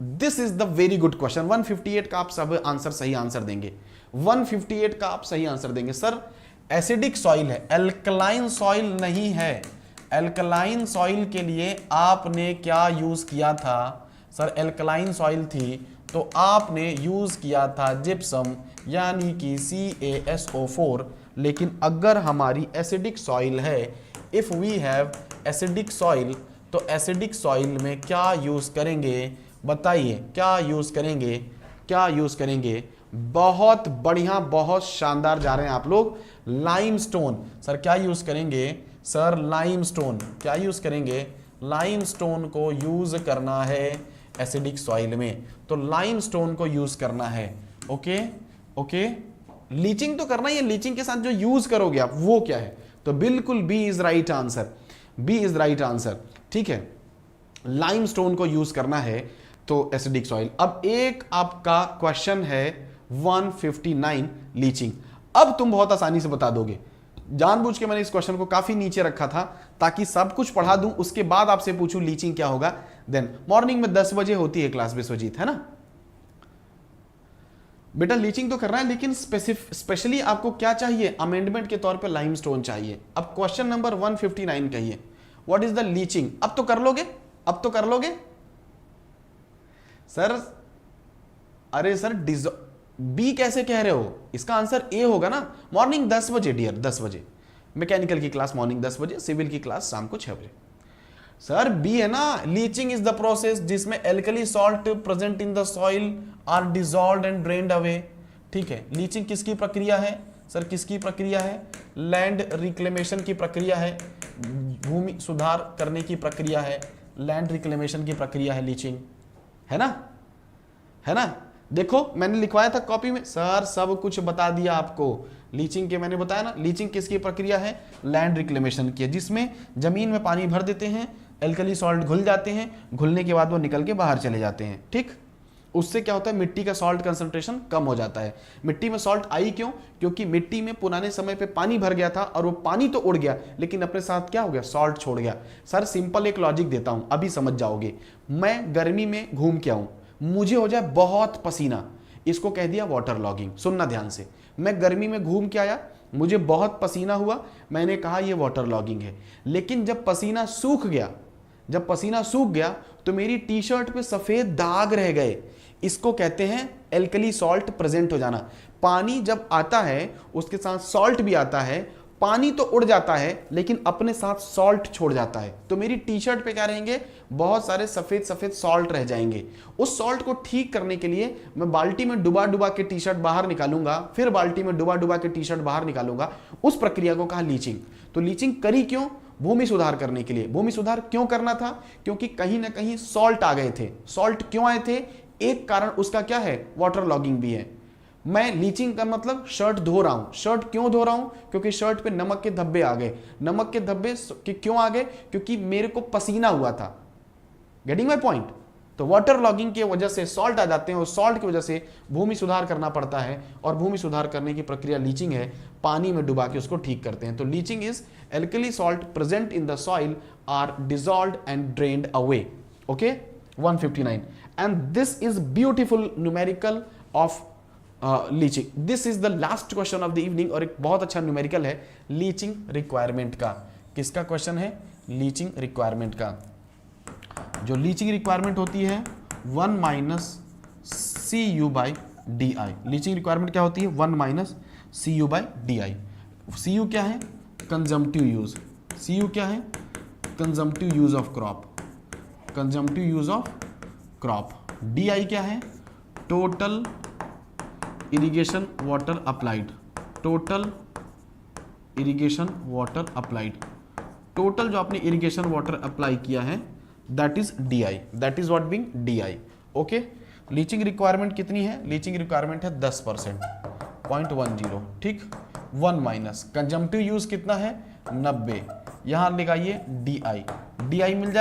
this is the very good question. 158 का आप सब आंसर सही आंसर देंगे, 158 का आप सही आंसर देंगे। सर एसिडिक सॉइल है, एल्कलाइन सॉइल नहीं है। एल्कलाइन सॉइल के लिए आपने क्या यूज किया था? सर एल्कलाइन सॉइल थी तो आपने यूज किया था जिप्सम, यानी कि CaSO4। लेकिन अगर हमारी एसिडिक सॉइल है, if we have acidic soil, तो एसिडिक सॉइल में क्या यूज करेंगे, बताइए क्या यूज करेंगे, क्या यूज करेंगे? बहुत बढ़िया, बहुत शानदार जा रहे हैं आप लोग। लाइमस्टोन। सर क्या यूज करेंगे? Sir limestone. क्या यूज करेंगे? लाइमस्टोन को यूज करना है एसिडिक सॉइल में, तो लाइमस्टोन को यूज करना है। ओके ओके, लीचिंग तो करना ही है, लीचिंग के साथ जो यूज करोगे आप वो क्या है? तो बिल्कुल B is right answer, B is right answer, ठीक है। लाइमस्टोन को यूज करना है तो एसिडिक सॉइल। अब एक आपका क्वेश्चन है 159, लीचिंग। अब तुम बहुत आसानी से बता दोगे, जानबूझ के मैंने इस क्वेश्चन को काफी नीचे रखा था ताकि सब कुछ पढ़ा दूं, उसके बाद आपसे पूछूं लीचिंग क्या होगा। देन मॉर्निंग में 10 बजे होती है क्लास विश्वजीत, है ना बेटा? लीचिंग तो करना है, लेकिन स्पेशली आपको क्या चाहिए? अमेंडमेंट के तौर पे लाइमस्टोन चाहिए। अब क्वेश्चन नंबर 159 कहिए, व्हाट इज द लीचिंग? अब तो कर लोगे, अब तो कर लोगे सर। अरे सर बी कैसे कह रहे हो? इसका आंसर ए होगा ना। मॉर्निंग 10 बजे डियर, 10 बजे मैकेनिकल की क्लास मॉर्निंग 10 बजे, सिविल की क्लास शाम को 6 बजे। सर बी है ना, लीचिंग इज द प्रोसेस जिसमें alkali salt present in the soil are dissolved and drained away. ठीक है, लीचिंग किसकी प्रक्रिया है? सर किसकी प्रक्रिया है? लैंड रिक्लेमेशन की प्रक्रिया है, भूमि सुधार करने की प्रक्रिया है, लैंड रिक्लेमेशन की प्रक्रिया है लीचिंग, है ना, है ना? देखो मैंने लिखवाया था कॉपी में, सर सब कुछ बता दिया आपको। लीचिंग के मैंने बताया ना, लीचिंग किसकी प्रक्रिया है? लैंड रिक्लेमेशन की, जिसमें जमीन में पानी भर देते हैं, एल्कली सॉल्ट घुल जाते हैं, घुलने के बाद वो निकल के बाहर चले जाते हैं। ठीक, उससे क्या होता है? मिट्टी का सॉल्ट कंसंट्रेशन कम हो जाता है। मिट्टी में सॉल्ट आई क्यों? क्योंकि मिट्टी में पुराने समय पे पानी भर गया था और वो पानी तो उड़ गया, लेकिन अपने साथ क्या हो गया? सॉल्ट छोड़ गया। सर सिंपल एक लॉजिक देता हूं, अभी समझ जाओगे। मैं गर्मी में घूम के आऊं, मुझे हो जाए बहुत पसीना, इसको कह दिया वाटर लॉगिंग। सुनना ध्यान से, मैं गर्मी में घूम के आया, मुझे बहुत पसीना हुआ, मैंने कहा ये वाटर लॉगिंग है। लेकिन जब पसीना सूख गया, जब पसीना सूख गया तो मेरी टी शर्ट पे सफेद दाग रह गए, इसको कहते हैं एल्कली सॉल्ट प्रेजेंट हो जाना। पानी जब आता है उसके साथ सॉल्ट भी आता है, पानी तो उड़ जाता है लेकिन अपने साथ सॉल्ट छोड़ जाता है, तो मेरी टी शर्ट पे क्या रहेंगे? बहुत सारे सफेद सफेद सॉल्ट रह जाएंगे। उस सॉल्ट को ठीक करने के लिए मैं बाल्टी में डुबा डुबा के टी शर्ट बाहर निकालूंगा, फिर बाल्टी में डुबा डुबा के टी शर्ट बाहर निकालूंगा। उस प्रक्रिया को कहा लीचिंग। तो लीचिंग करी क्यों? भूमि सुधार करने के लिए। भूमि सुधार क्यों करना था? क्योंकि कहीं ना कहीं सॉल्ट आ गए थे। सॉल्ट क्यों आए थे? एक कारण उसका क्या है? वाटर लॉगिंग भी है। मैं लीचिंग का मतलब शर्ट धो रहा हूं। शर्ट क्यों धो रहा हूं? क्योंकि शर्ट पे नमक के धब्बे आ गए। नमक के धब्बे क्यों आ गए? क्योंकि मेरे को पसीना हुआ था। Getting my point? तो वाटर लॉगिंग की वजह से सॉल्ट आ जाते हैं और सॉल्ट की वजह से भूमि सुधार करना पड़ता है, और भूमि सुधार करने की प्रक्रिया लीचिंग है। पानी में डुबा के उसको ठीक करते हैं। तो leaching is alkali salt present in the soil are dissolved and drained away. Okay, 159, and this is beautiful numerical of leaching. This is the last question of the evening, और एक बहुत अच्छा न्यूमेरिकल है लीचिंग रिक्वायरमेंट का। किसका question है? Leaching requirement का। जो लीचिंग रिक्वायरमेंट होती है 1 minus C U by D I. Leaching requirement क्या होती है 1 minus C U by D I. C U क्या है कंजम्पटिव यूज, सी यू क्या है consumptive use of crop, consumptive use of crop. D I क्या है total irrigation water applied, total irrigation water applied, total जो आपने irrigation water apply किया है that is D I, that is what being D I. Okay, leaching requirement कितनी है, leaching requirement है 10%, 0.10, ठीक। 1 माइनस कंजम्पटिव यूज कितना है 90, यहां लगाइए डी आई, डी आई मिल जाएगा